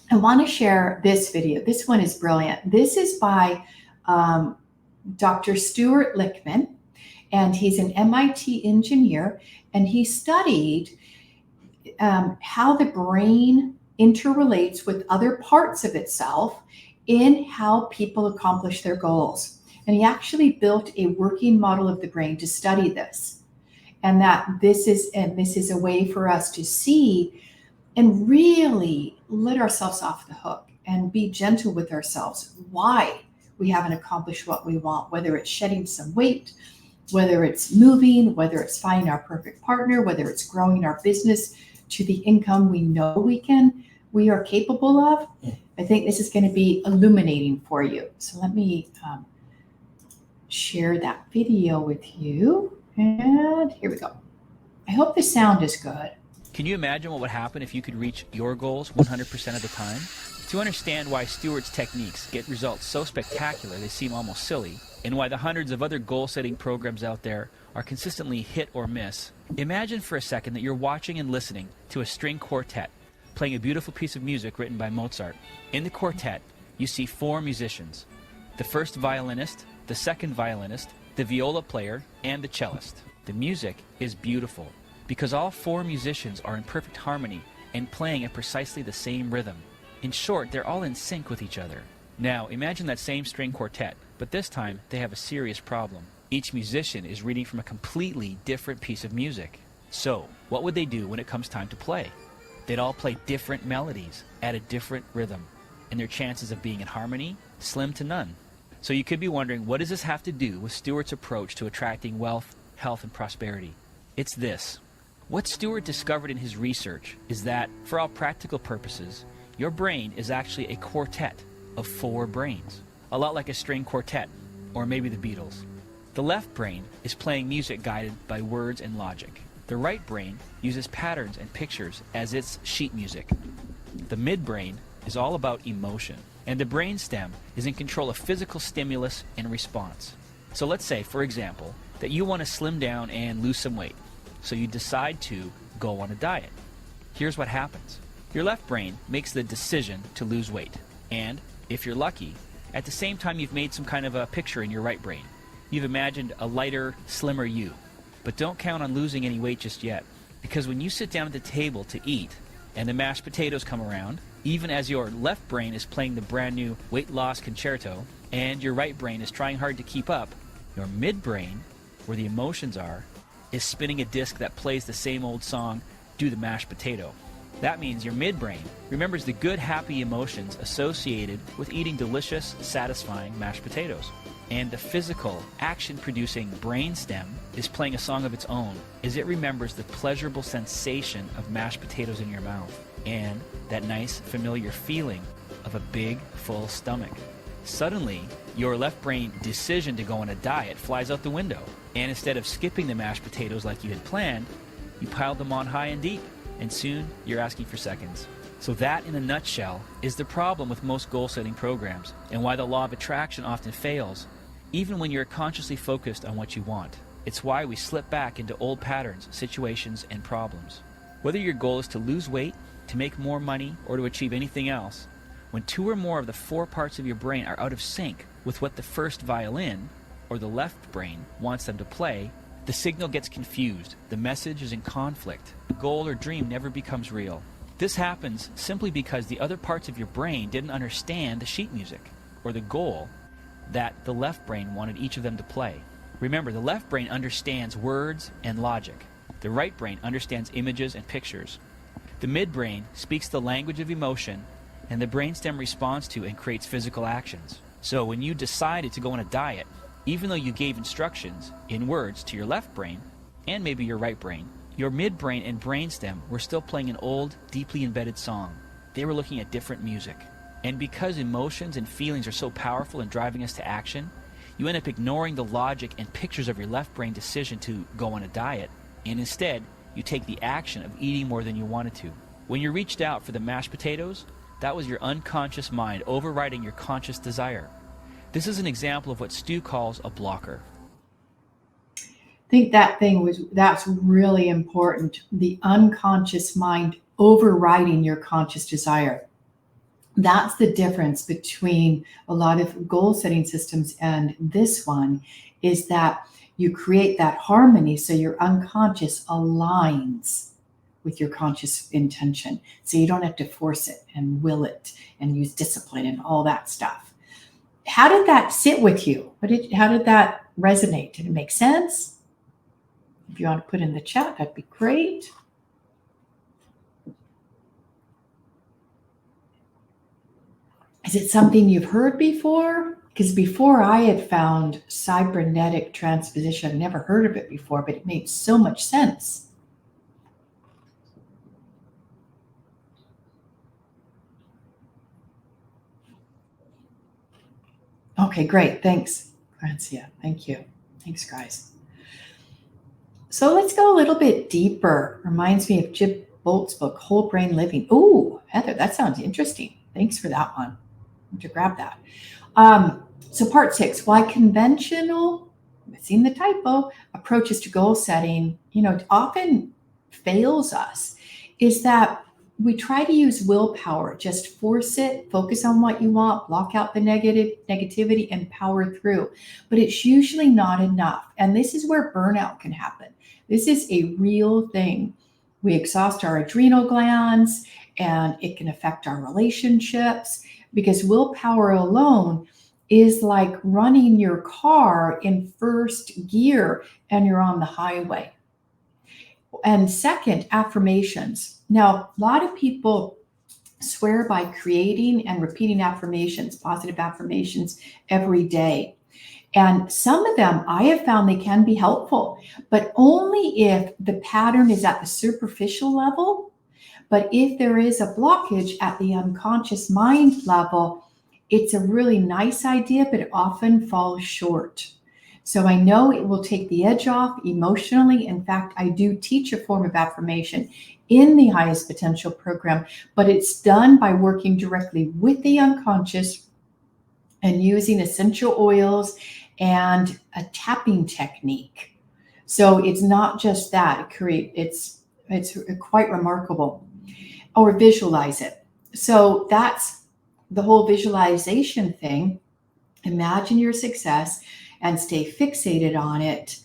I want to share this video. This one is brilliant. This is by Dr. Stuart Lichtman, and he's an MIT engineer, and he studied how the brain interrelates with other parts of itself in how people accomplish their goals. And he actually built a working model of the brain to study this. And that this is a way for us to see and really let ourselves off the hook and be gentle with ourselves. Why we haven't accomplished what we want, whether it's shedding some weight, whether it's moving, whether it's finding our perfect partner, whether it's growing our business to the income we know we are capable of. I think this is going to be illuminating for you. So let me share that video with you. And here we go. I hope the sound is good. Can you imagine what would happen if you could reach your goals 100% of the time? To understand why Stuart's techniques get results so spectacular they seem almost silly, and why the hundreds of other goal-setting programs out there are consistently hit or miss, imagine for a second that you're watching and listening to a string quartet playing a beautiful piece of music written by Mozart. In the quartet, you see 4 musicians: the first violinist, the second violinist, the viola player, and the cellist. The music is beautiful because all 4 musicians are in perfect harmony and playing at precisely the same rhythm. In short, they're all in sync with each other. Now, imagine that same string quartet, but this time they have a serious problem. Each musician is reading from a completely different piece of music. So, what would they do when it comes time to play? They'd all play different melodies at a different rhythm, and their chances of being in harmony, slim to none. So you could be wondering, what does this have to do with Stuart's approach to attracting wealth, health, and prosperity? It's this. What Stuart discovered in his research is that, for all practical purposes, your brain is actually a quartet of 4 brains, a lot like a string quartet, or maybe the Beatles. The left brain is playing music guided by words and logic. The right brain uses patterns and pictures as its sheet music. The midbrain is all about emotion, and the brainstem is in control of physical stimulus and response. So let's say, for example, that you want to slim down and lose some weight, so you decide to go on a diet. Here's what happens. Your left brain makes the decision to lose weight, and if you're lucky, at the same time you've made some kind of a picture in your right brain. You've imagined a lighter, slimmer you. But don't count on losing any weight just yet, because when you sit down at the table to eat and the mashed potatoes come around, even as your left brain is playing the brand new weight loss concerto and your right brain is trying hard to keep up, your midbrain, where the emotions are, is spinning a disc that plays the same old song, Do the Mashed Potato. That means your midbrain remembers the good, happy emotions associated with eating delicious, satisfying mashed potatoes. And the physical, action-producing brainstem is playing a song of its own as it remembers the pleasurable sensation of mashed potatoes in your mouth and that nice, familiar feeling of a big, full stomach. Suddenly, your left brain decision to go on a diet flies out the window, and instead of skipping the mashed potatoes like you had planned, you piled them on high and deep, and soon you're asking for seconds. So that, in a nutshell, is the problem with most goal-setting programs, and why the law of attraction often fails, even when you're consciously focused on what you want. It's why we slip back into old patterns, situations, and problems. Whether your goal is to lose weight, to make more money, or to achieve anything else, when two or more of the four parts of your brain are out of sync with what the first violin, or the left brain, wants them to play, the signal gets confused, the message is in conflict, the goal or dream never becomes real. This happens simply because the other parts of your brain didn't understand the sheet music, or the goal, that the left brain wanted each of them to play. Remember, the left brain understands words and logic. The right brain understands images and pictures. The midbrain speaks the language of emotion, and the brainstem responds to and creates physical actions. So when you decided to go on a diet, even though you gave instructions in words to your left brain, and maybe your right brain, your midbrain and brainstem were still playing an old, deeply embedded song. They were looking at different music. And because emotions and feelings are so powerful in driving us to action, you end up ignoring the logic and pictures of your left brain decision to go on a diet, and instead, you take the action of eating more than you wanted to. When you reached out for the mashed potatoes, that was your unconscious mind overriding your conscious desire. This is an example of what Stu calls a blocker. I think that's really important. The unconscious mind overriding your conscious desire. That's the difference between a lot of goal setting systems and this one, is that you create that harmony so your unconscious aligns with your conscious intention. So you don't have to force it and will it and use discipline and all that stuff. How did that sit with you? How did that resonate? Did it make sense? If you want to put in the chat, that'd be great. Is it something you've heard before? Because before I had found cybernetic transposition, I've never heard of it before, but it made so much sense. Okay, great. Thanks, Francia. Thank you. Thanks, guys. So let's go a little bit deeper. Reminds me of Jim Bolt's book, Whole Brain Living. Ooh, Heather, that sounds interesting. Thanks for that one. I'm to grab that. So part 6, why conventional, missing the typo, approaches to goal setting, often fails us, is that we try to use willpower, just force it, focus on what you want, block out the negativity, and power through. But it's usually not enough. And this is where burnout can happen. This is a real thing. We exhaust our adrenal glands, and it can affect our relationships, because willpower alone is like running your car in first gear and you're on the highway. And second, affirmations. Now, a lot of people swear by creating and repeating affirmations, positive affirmations every day. And some of them I have found they can be helpful, but only if the pattern is at the superficial level. But if there is a blockage at the unconscious mind level, it's a really nice idea, but it often falls short. So I know it will take the edge off emotionally. In fact, I do teach a form of affirmation in the highest potential program, but it's done by working directly with the unconscious and using essential oils and a tapping technique. So it's not just that. It's quite remarkable. Or visualize it. So that's the whole visualization thing. Imagine your success and stay fixated on it.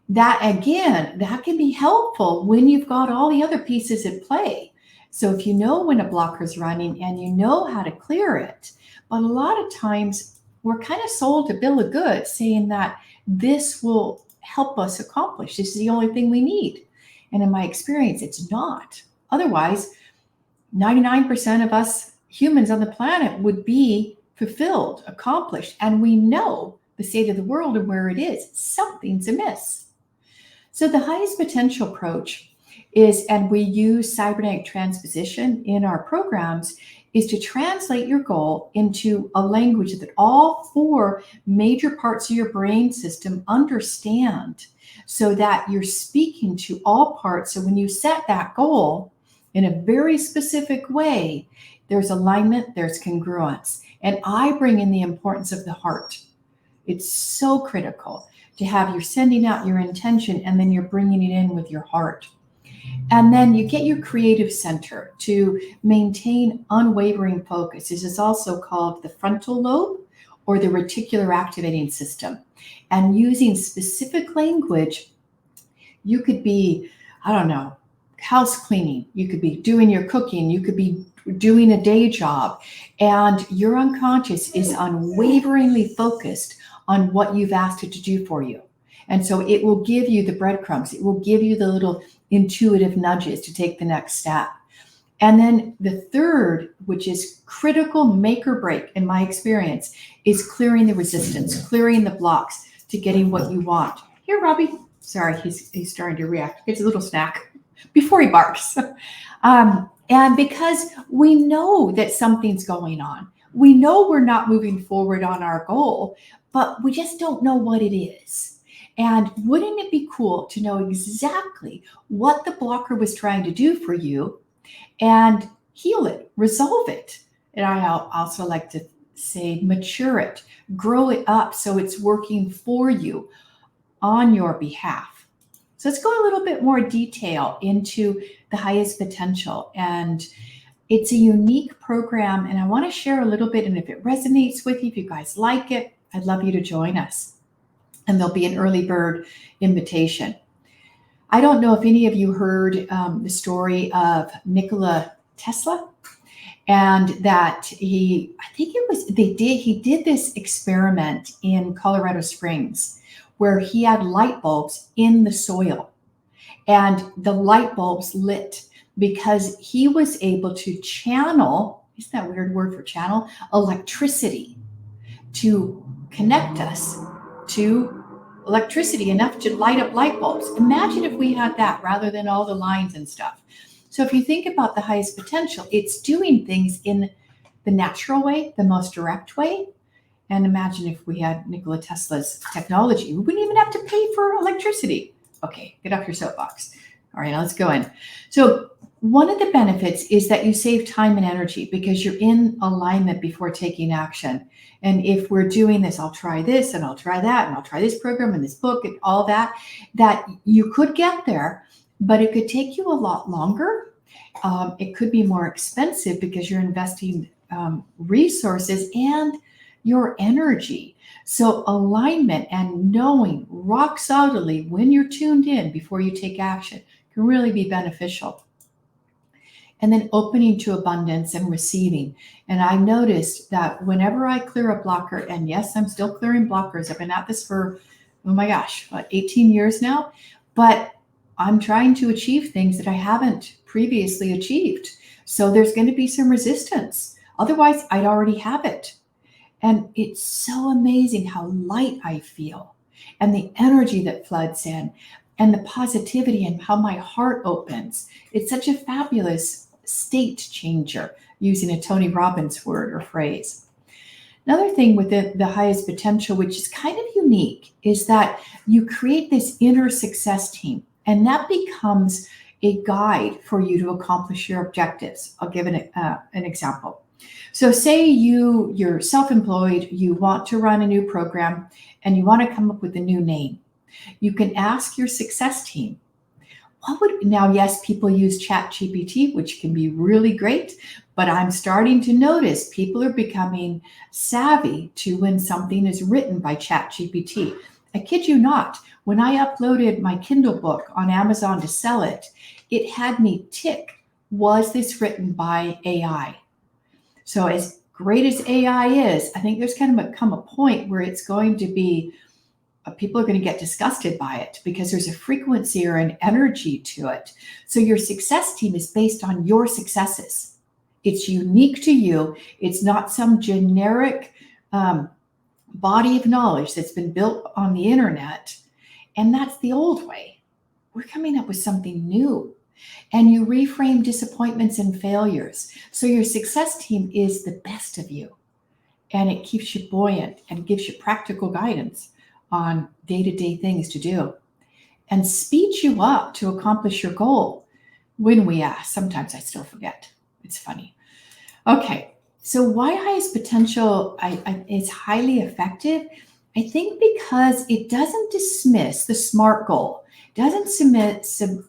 That again, that can be helpful when you've got all the other pieces at play. So if you know when a blocker's running and you know how to clear it, but a lot of times we're kind of sold a bill of goods saying that this will help us accomplish. This is the only thing we need. And in my experience, it's not. Otherwise, 99% of us humans on the planet would be fulfilled, accomplished, and we know the state of the world and where it is. Something's amiss. So the highest potential approach is, and we use cybernetic transposition in our programs, is to translate your goal into a language that all four major parts of your brain system understand, so that you're speaking to all parts. So when you set that goal in a very specific way, there's alignment, there's congruence. And I bring in the importance of the heart. It's so critical to have you're sending out your intention and then you're bringing it in with your heart. And then you get your creative center to maintain unwavering focus. This is also called the frontal lobe or the reticular activating system. And using specific language, you could be, I don't know, house cleaning, you could be doing your cooking, you could be doing a day job, and your unconscious is unwaveringly focused on what you've asked it to do for you. And so it will give you the breadcrumbs, it will give you the little intuitive nudges to take the next step. And then the third, which is critical make or break in my experience, is clearing the resistance, clearing the blocks to getting what you want. Here, Robbie. Sorry, he's starting to react. It's a little snack before he barks. And because we know that something's going on, we know we're not moving forward on our goal, but we just don't know what it is. And wouldn't it be cool to know exactly what the blocker was trying to do for you and heal it, resolve it? And I also like to say mature it, grow it up so it's working for you on your behalf. So let's go a little bit more detail into the highest potential. And it's a unique program, and I want to share a little bit. And if it resonates with you, if you guys like it, I'd love you to join us. And there'll be an early bird invitation. I don't know if any of you heard the story of Nikola Tesla, and that he did this experiment in Colorado Springs where he had light bulbs in the soil, and the light bulbs lit because he was able to channel, isn't that a weird word for channel, electricity to connect us to electricity enough to light up light bulbs. Imagine if we had that rather than all the lines and stuff. So if you think about the highest potential, it's doing things in the natural way, the most direct way. And imagine if we had Nikola Tesla's technology, we wouldn't even have to pay for electricity. Okay, get off your soapbox. All right, now let's go in. So one of the benefits is that you save time and energy because you're in alignment before taking action. And if we're doing this, I'll try this and I'll try that and I'll try this program and this book and all that, that you could get there, but it could take you a lot longer. It could be more expensive because you're investing resources and your energy. So alignment and knowing rock solidly when you're tuned in before you take action can really be beneficial. And then opening to abundance and receiving. And I noticed that whenever I clear a blocker, and yes, I'm still clearing blockers. I've been at this for, 18 years now, but I'm trying to achieve things that I haven't previously achieved. So there's going to be some resistance. Otherwise, I'd already have it. And it's so amazing how light I feel and the energy that floods in and the positivity and how my heart opens. It's such a fabulous state changer, using a Tony Robbins word or phrase. Another thing with the highest potential, which is kind of unique, is that you create this inner success team, and that becomes a guide for you to accomplish your objectives. I'll give an example. So say you're self-employed, you want to run a new program, and you want to come up with a new name. You can ask your success team, now, yes, people use ChatGPT, which can be really great, but I'm starting to notice people are becoming savvy to when something is written by ChatGPT. I kid you not, when I uploaded my Kindle book on Amazon to sell it, it had me tick, was this written by AI? So as great as AI is, I think there's kind of come a point where it's going to be, people are going to get disgusted by it because there's a frequency or an energy to it. So your success team is based on your successes. It's unique to you. It's not some generic body of knowledge that's been built on the internet. And that's the old way. We're coming up with something new. And you reframe disappointments and failures. So your success team is the best of you. And it keeps you buoyant and gives you practical guidance on day-to-day things to do and speeds you up to accomplish your goal when we ask. Sometimes I still forget. It's funny. Okay, so why highest potential is highly effective? I think because it doesn't dismiss the SMART goal. It doesn't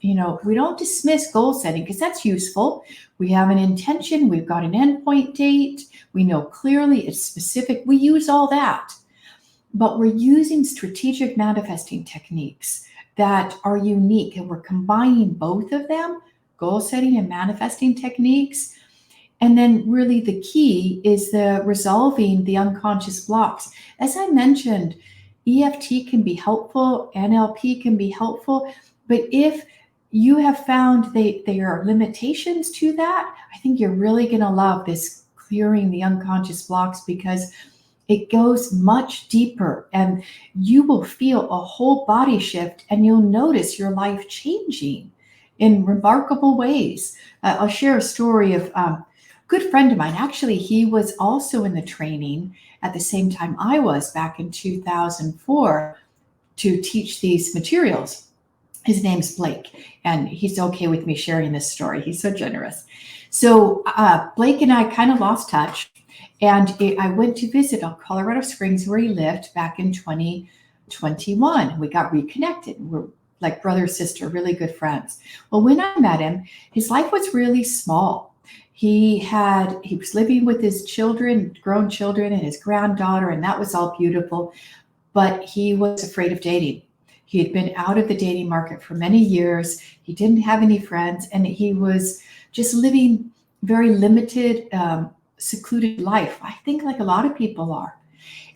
we don't dismiss goal setting because that's useful. We have an intention, we've got an endpoint date, we know clearly it's specific. We use all that. But we're using strategic manifesting techniques that are unique, and we're combining both of them, goal setting and manifesting techniques. And then really the key is the resolving the unconscious blocks. As I mentioned, EFT can be helpful, NLP can be helpful, but if you have found there are limitations to that, I think you're really going to love this clearing the unconscious blocks, because it goes much deeper and you will feel a whole body shift, and you'll notice your life changing in remarkable ways. I'll share a story of a good friend of mine. Actually, he was also in the training at the same time I was back in 2004 to teach these materials. His name's Blake, and he's okay with me sharing this story. He's so generous. So Blake and I kind of lost touch. And I went to visit Colorado Springs, where he lived, back in 2021. We got reconnected. We're like brother, sister, really good friends. Well, when I met him, his life was really small. He was living with his children, grown children, and his granddaughter, and that was all beautiful. But he was afraid of dating. He had been out of the dating market for many years. He didn't have any friends, and he was just living very limited, secluded life, I think, like a lot of people are.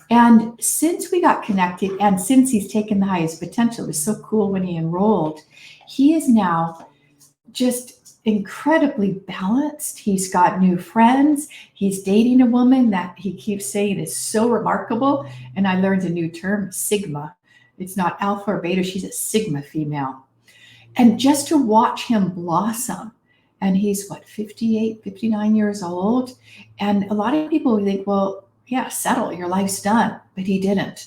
And since we got connected, and since he's taken the highest potential, it was so cool when he enrolled, he is now just incredibly balanced. He's got new friends. He's dating a woman that he keeps saying is so remarkable. And I learned a new term, Sigma. It's not alpha or beta, she's a Sigma female. And just to watch him blossom, and he's 58, 59 years old. And a lot of people would think, well, yeah, settle, your life's done. But he didn't,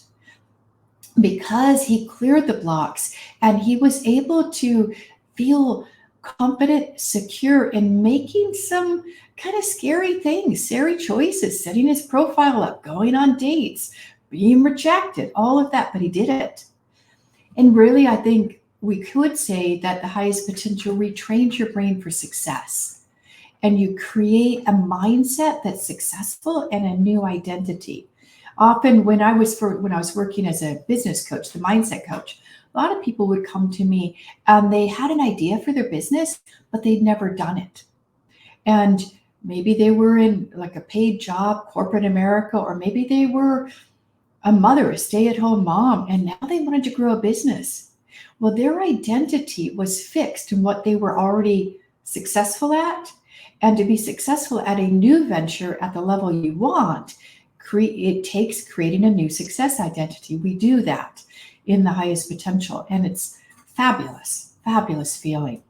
because he cleared the blocks and he was able to feel confident, secure in making some kind of scary things, scary choices, setting his profile up, going on dates, being rejected, all of that, but he did it. And really, I think we could say that the highest potential retrains your brain for success, and you create a mindset that's successful and a new identity. Often when I was working as a business coach, the mindset coach, a lot of people would come to me and they had an idea for their business, but they'd never done it. And maybe they were in like a paid job, corporate America, or maybe they were a mother, a stay-at-home mom, and now they wanted to grow a business. Well, their identity was fixed in what they were already successful at. And to be successful at a new venture at the level you want, it takes creating a new success identity. We do that in the highest potential, and it's fabulous, fabulous feeling.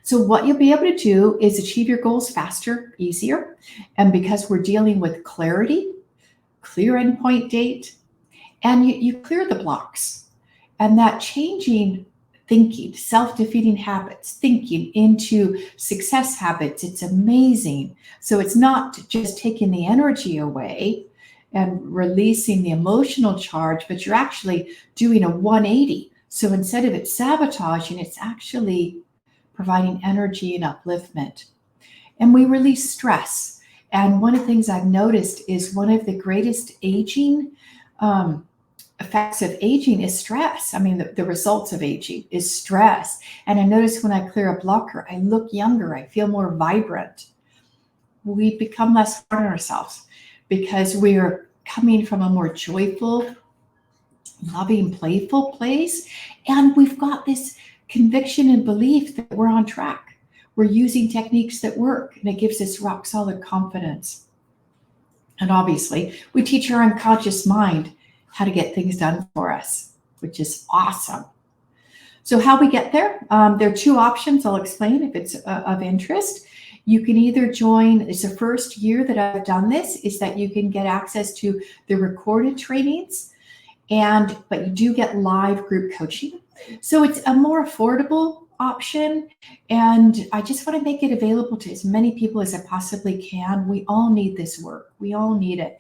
So what you'll be able to do is achieve your goals faster, easier. And because we're dealing with clarity, clear endpoint date, and you clear the blocks. And that changing thinking, self-defeating habits, thinking into success habits, it's amazing. So it's not just taking the energy away and releasing the emotional charge, but you're actually doing a 180. So instead of it sabotaging, it's actually providing energy and upliftment. And we release stress. And one of the things I've noticed is one of the greatest aging effects of aging is stress. I mean, the results of aging is stress. And I notice when I clear a blocker, I look younger, I feel more vibrant. We become less hard on ourselves because we're coming from a more joyful, loving, playful place. And we've got this conviction and belief that we're on track. We're using techniques that work, and it gives us rock solid confidence. And obviously, we teach our unconscious mind how to get things done for us, which is awesome. So how we get there, there are two options. I'll explain if it's of interest. You can either join, it's the first year that I've done this, is that you can get access to the recorded trainings, but you do get live group coaching. So it's a more affordable option, and I just want to make it available to as many people as I possibly can. We all need this work. We all need it.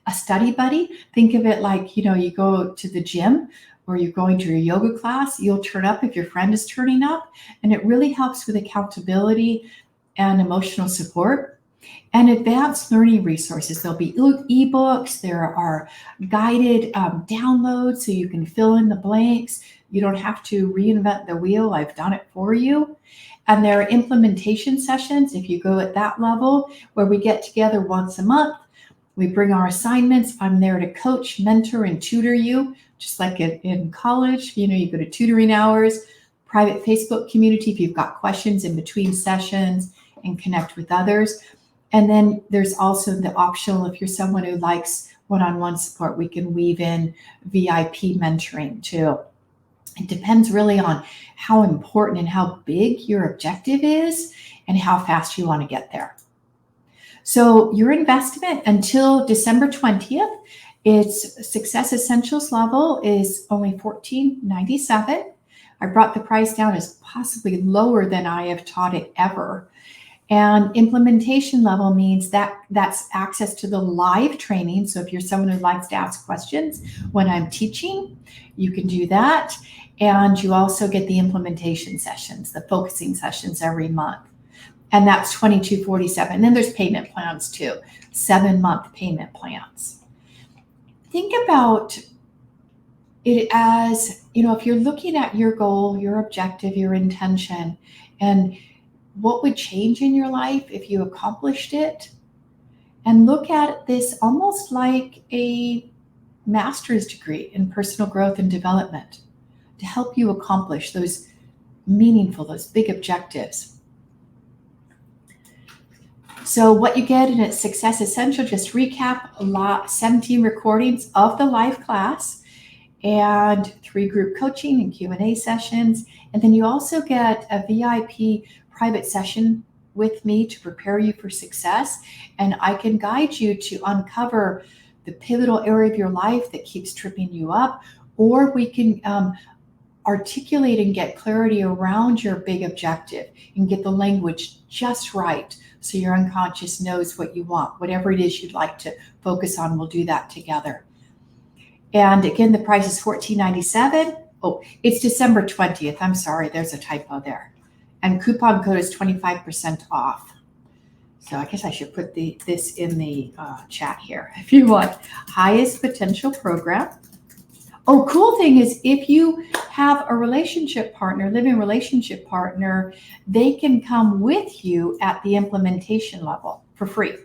A study buddy, think of it like, you go to the gym or you're going to your yoga class, you'll turn up if your friend is turning up, and it really helps with accountability and emotional support. And advanced learning resources. There'll be ebooks, there are guided downloads so you can fill in the blanks. You don't have to reinvent the wheel. I've done it for you. And there are implementation sessions, if you go at that level, where we get together once a month. We bring our assignments. I'm there to coach, mentor, and tutor you, just like in college. You go to tutoring hours, private Facebook community if you've got questions in between sessions, and connect with others. And then there's also the optional, if you're someone who likes one-on-one support, we can weave in VIP mentoring too. It depends really on how important and how big your objective is and how fast you want to get there. So your investment until December 20th, its Success Essentials level is only $14.97. I brought the price down as possibly lower than I have taught it ever. And implementation level means that that's access to the live training. So if you're someone who likes to ask questions when I'm teaching, you can do that. And you also get the implementation sessions, the focusing sessions every month. And that's $22.47. And then there's payment plans too, 7-month payment plans. Think about it as, if you're looking at your goal, your objective, your intention, and what would change in your life if you accomplished it, and look at this almost like a master's degree in personal growth and development to help you accomplish those big objectives. So what you get in its Success Essential, just recap, 17 recordings of the live class and 3 group coaching and Q&A sessions. And then you also get a VIP private session with me to prepare you for success. And I can guide you to uncover the pivotal area of your life that keeps tripping you up, or we can articulate and get clarity around your big objective and get the language just right so your unconscious knows what you want. Whatever it is you'd like to focus on, we'll do that together. And again, the price is $14.97. Oh, it's December 20th. I'm sorry, there's a typo there. And coupon code is 25% off. So I guess I should put this in the chat here if you want. Highest potential program. Oh, cool thing is if you have a relationship partner, living relationship partner, they can come with you at the implementation level for free,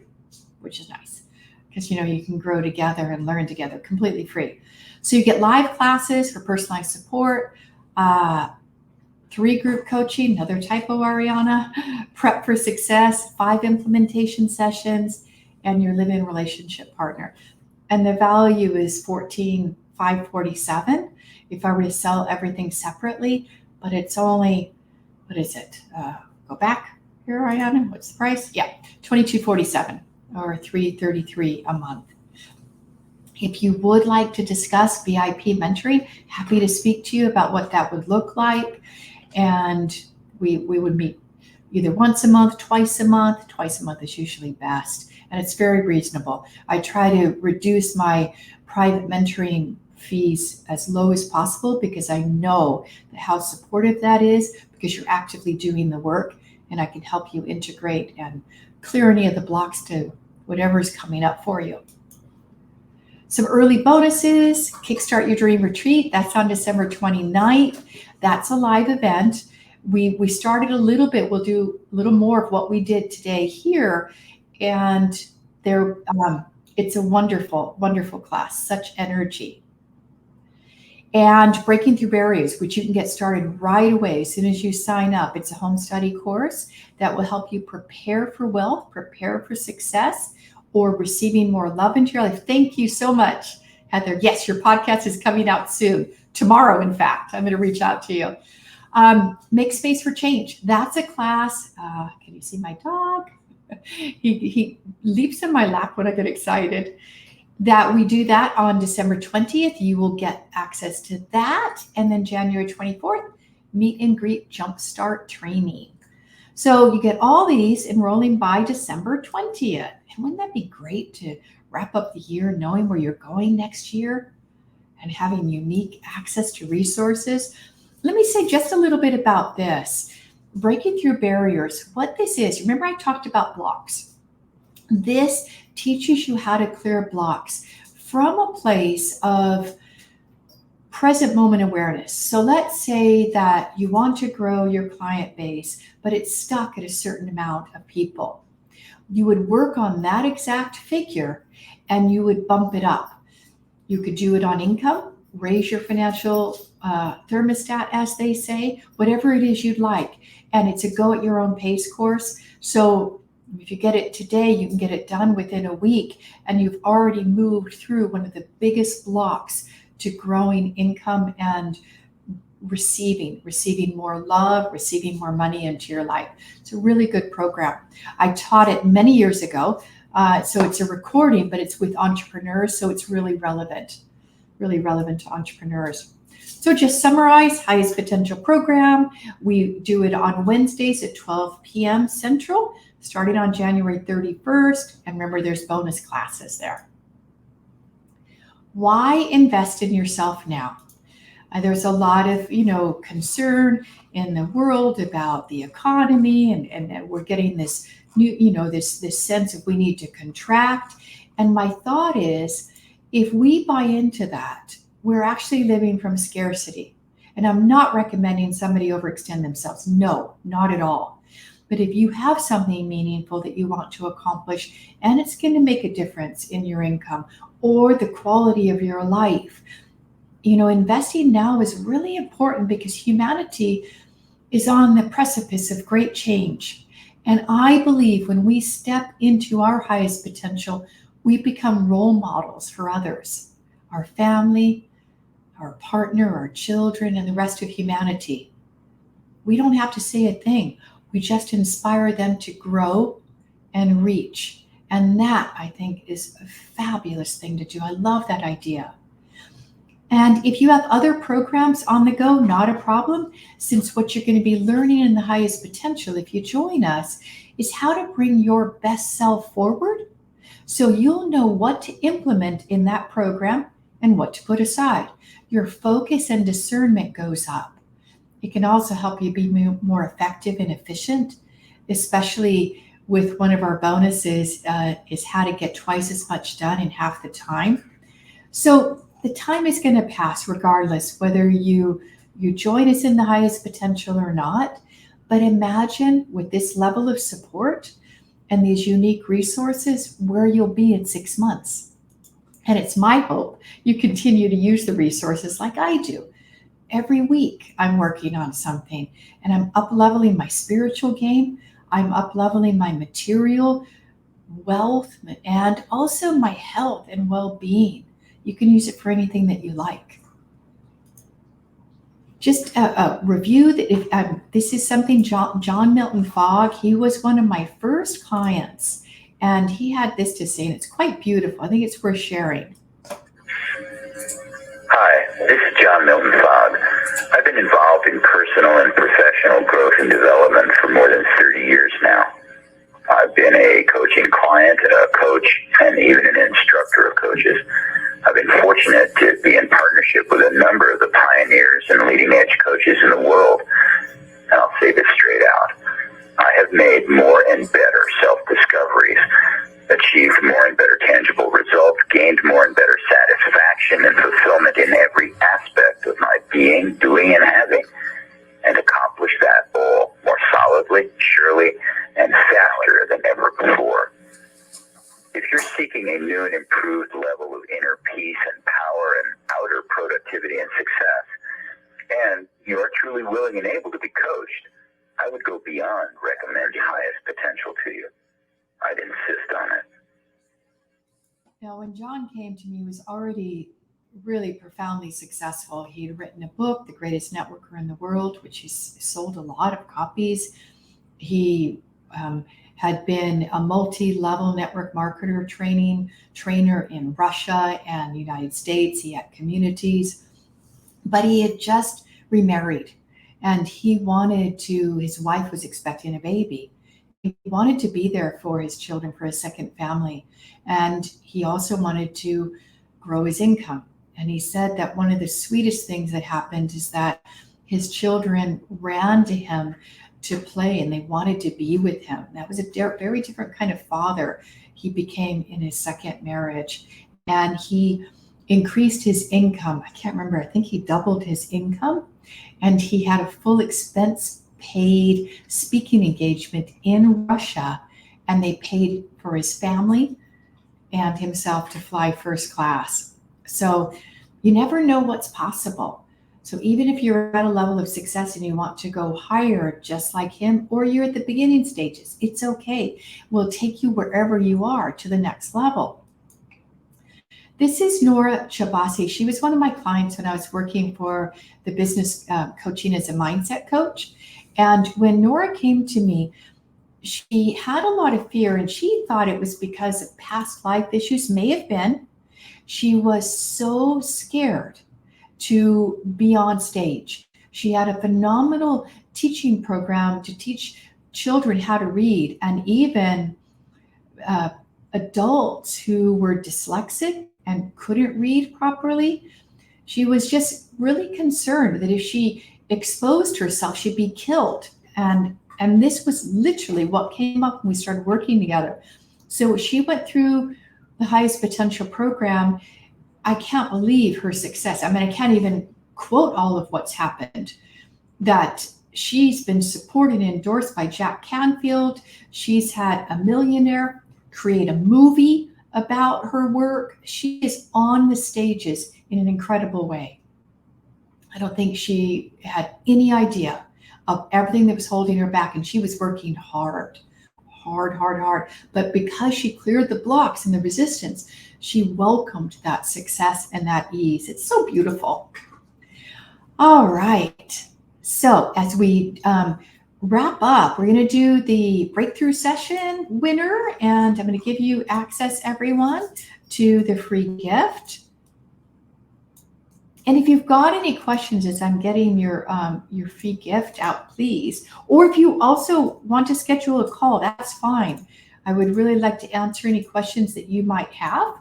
which is nice because, you can grow together and learn together completely free. So you get live classes for personalized support, 3 group coaching, another typo, Aryana, prep for success, 5 implementation sessions, and your live-in relationship partner. And the value is $14,547 if I were to sell everything separately, but it's only, go back here, Aryana. What's the price? Yeah, $22.47 or $3.33 a month. If you would like to discuss VIP mentoring, happy to speak to you about what that would look like. And we would meet either once a month, twice a month. Twice a month is usually best. And it's very reasonable. I try to reduce my private mentoring fees as low as possible because I know how supportive that is, because you're actively doing the work, and I can help you integrate and clear any of the blocks to whatever is coming up for you. Some early bonuses: Kickstart Your Dream Retreat. That's on December 29th. That's a live event. We started a little bit. We'll do a little more of what we did today here. And it's a wonderful, wonderful class, such energy. And Breaking Through Barriers, which you can get started right away as soon as you sign up. It's a home study course that will help you prepare for wealth, prepare for success, or receiving more love into your life. Thank you so much, Heather. Yes, your podcast is coming out soon. Tomorrow, in fact, I'm going to reach out to you. Make Space for Change. That's a class. Can you see my dog? He leaps in my lap when I get excited. That we do that on December 20th. You will get access to that. And then January 24th, meet and greet jumpstart training. So you get all these enrolling by December 20th. And wouldn't that be great to wrap up the year knowing where you're going next year and having unique access to resources? Let me say just a little bit about this. Breaking Through Barriers. What this is, remember I talked about blocks. This teaches you how to clear blocks from a place of present moment awareness. So let's say that you want to grow your client base, but it's stuck at a certain amount of people. You would work on that exact figure and you would bump it up. You could do it on income, raise your financial thermostat, as they say, whatever it is you'd like. And it's a go at your own pace course. So if you get it today, you can get it done within a week, and you've already moved through one of the biggest blocks to growing income and receiving more love, receiving more money into your life. It's a really good program. I taught it many years ago. So it's a recording, but it's with entrepreneurs. So it's really relevant to entrepreneurs. So just summarize, Highest Potential program. We do it on Wednesdays at 12 p.m. Central, starting on January 31st. And remember, there's bonus classes there. Why invest in yourself now? There's a lot of, concern in the world about the economy, and we're getting this new, this sense of we need to contract. And my thought is, if we buy into that, we're actually living from scarcity. And I'm not recommending somebody overextend themselves. No, not at all. But if you have something meaningful that you want to accomplish, and it's going to make a difference in your income or the quality of your life, investing now is really important because humanity is on the precipice of great change. And I believe when we step into our highest potential, we become role models for others, our family, our partner, our children, and the rest of humanity. We don't have to say a thing. We just inspire them to grow and reach. And that, I think, is a fabulous thing to do. I love that idea. And if you have other programs on the go, not a problem, since what you're going to be learning in the highest potential, if you join us, is how to bring your best self forward so you'll know what to implement in that program and what to put aside. Your focus and discernment goes up. It can also help you be more effective and efficient, especially with one of our bonuses is how to get twice as much done in half the time. So the time is going to pass regardless whether you join us in the highest potential or not. But imagine with this level of support and these unique resources where you'll be in 6 months. And it's my hope you continue to use the resources like I do. Every week I'm working on something, and I'm up-leveling my spiritual game. I'm up-leveling my material wealth and also my health and well-being. You can use it for anything that you like. just a review that if this is something John Milton Fogg, he was one of my first clients, and he had this to say, and it's quite beautiful. I think it's worth sharing. Hi, this is John Milton Fogg. I've been involved in personal and professional growth and development for more than 30 years now. I've been a coaching client, a coach, and even an instructor of coaches. I've been fortunate to be in partnership with a number of the pioneers and leading edge coaches in the world. And I'll say this straight out. I have made more and better self-discoveries, achieved more and better tangible results, gained more and better satisfaction and fulfillment in every aspect of my being, doing, and having, and accomplished that all more solidly, surely, and faster than ever before. If you're seeking a new and improved level of inner peace and power and outer productivity and success, and you are truly willing and able to be coached, I would go beyond recommend highest potential to you. I'd insist on it. Now, when John came to me, he was already really profoundly successful. He'd written a book, The Greatest Networker in the World, which he sold a lot of copies. He had been a multi-level network marketer trainer in Russia and the United States. He had communities, but he had just remarried, and he wanted to, his wife was expecting a baby. He wanted to be there for his children, for his second family. And he also wanted to grow his income. And he said that one of the sweetest things that happened is that his children ran to him to play and they wanted to be with him. That was a very different kind of father he became in his second marriage. And he increased his income. I can't remember. I think he doubled his income, and he had a full expense paid speaking engagement in Russia, and they paid for his family and himself to fly first class. So you never know what's possible. So even if you're at a level of success and you want to go higher just like him, or you're at the beginning stages, it's okay. We'll take you wherever you are to the next level. This is Nora Chabasi. She was one of my clients when I was working for the business coaching as a mindset coach. And when Nora came to me, she had a lot of fear, and she thought it was because of past life issues. May have been. She was so scared to be on stage. She had a phenomenal teaching program to teach children how to read, and even adults who were dyslexic and couldn't read properly. She was just really concerned that if she exposed herself, she'd be killed. And this was literally what came up when we started working together. So she went through the highest potential program. I can't believe her success. I mean, I can't even quote all of what's happened. That she's been supported and endorsed by Jack Canfield. She's had a millionaire create a movie about her work. She is on the stages in an incredible way. I don't think she had any idea of everything that was holding her back, and she was working hard. But because she cleared the blocks and the resistance, she welcomed that success and that ease. It's so beautiful. All right. So as we wrap up, we're going to do the breakthrough session winner, and I'm going to give you access, everyone, to the free gift. And if you've got any questions as I'm getting your free gift out, please. Or if you also want to schedule a call, that's fine. I would really like to answer any questions that you might have.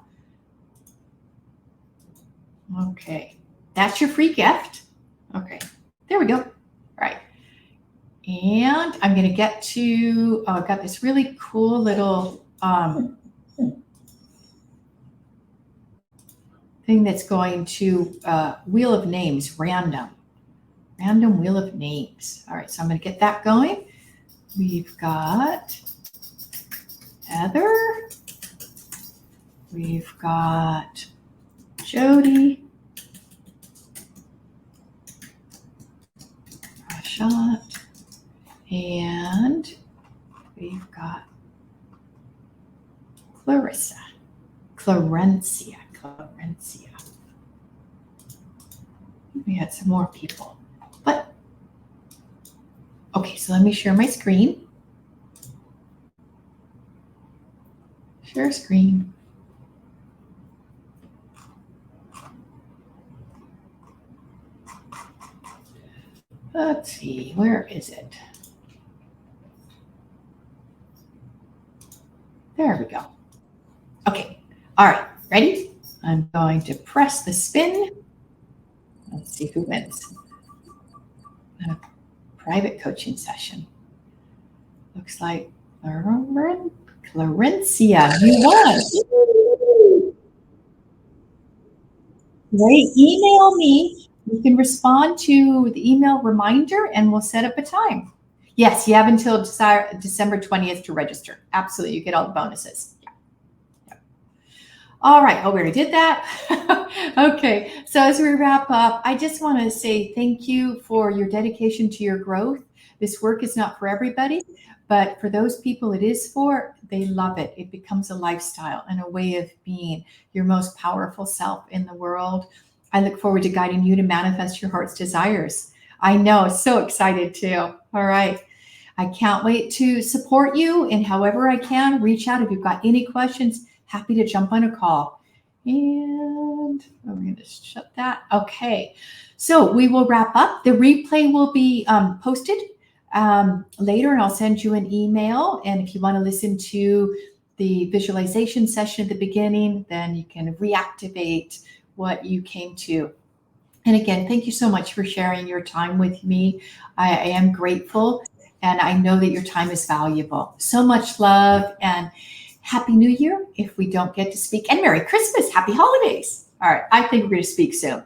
Okay, that's your free gift. Okay, there we go. All right. And I'm going to get to, I've got this really cool little thing that's going to Wheel of Names, random Wheel of Names. All right, so I'm going to get that going. We've got Heather. We've got Jody. Rashad. And we've got Clarencia. We had some more people. so let me share my screen. Share screen. Let's see, where is it? There we go. Okay, all right, ready? I'm going to press the spin. Let's see who wins. A private coaching session. Looks like Clarencia, you won. Great, email me. You can respond to the email reminder and we'll set up a time. Yes, you have until December 20th to register. Absolutely, you get all the bonuses. Yeah. All right, oh, we already did that. Okay, so as we wrap up, I just want to say thank you for your dedication to your growth. This work is not for everybody, but for those people it is for, they love it. It becomes a lifestyle and a way of being your most powerful self in the world. I look forward to guiding you to manifest your heart's desires. I know, so excited too. All right. I can't wait to support you in however I can. Reach out if you've got any questions. Happy to jump on a call. And we're going to shut that. Okay. So we will wrap up. The replay will be posted later, and I'll send you an email. And if you want to listen to the visualization session at the beginning, then you can reactivate what you came to. And again, thank you so much for sharing your time with me. I am grateful, and I know that your time is valuable. So much love, and Happy New Year if we don't get to speak, and Merry Christmas, Happy Holidays. All right, I think we're going to speak soon.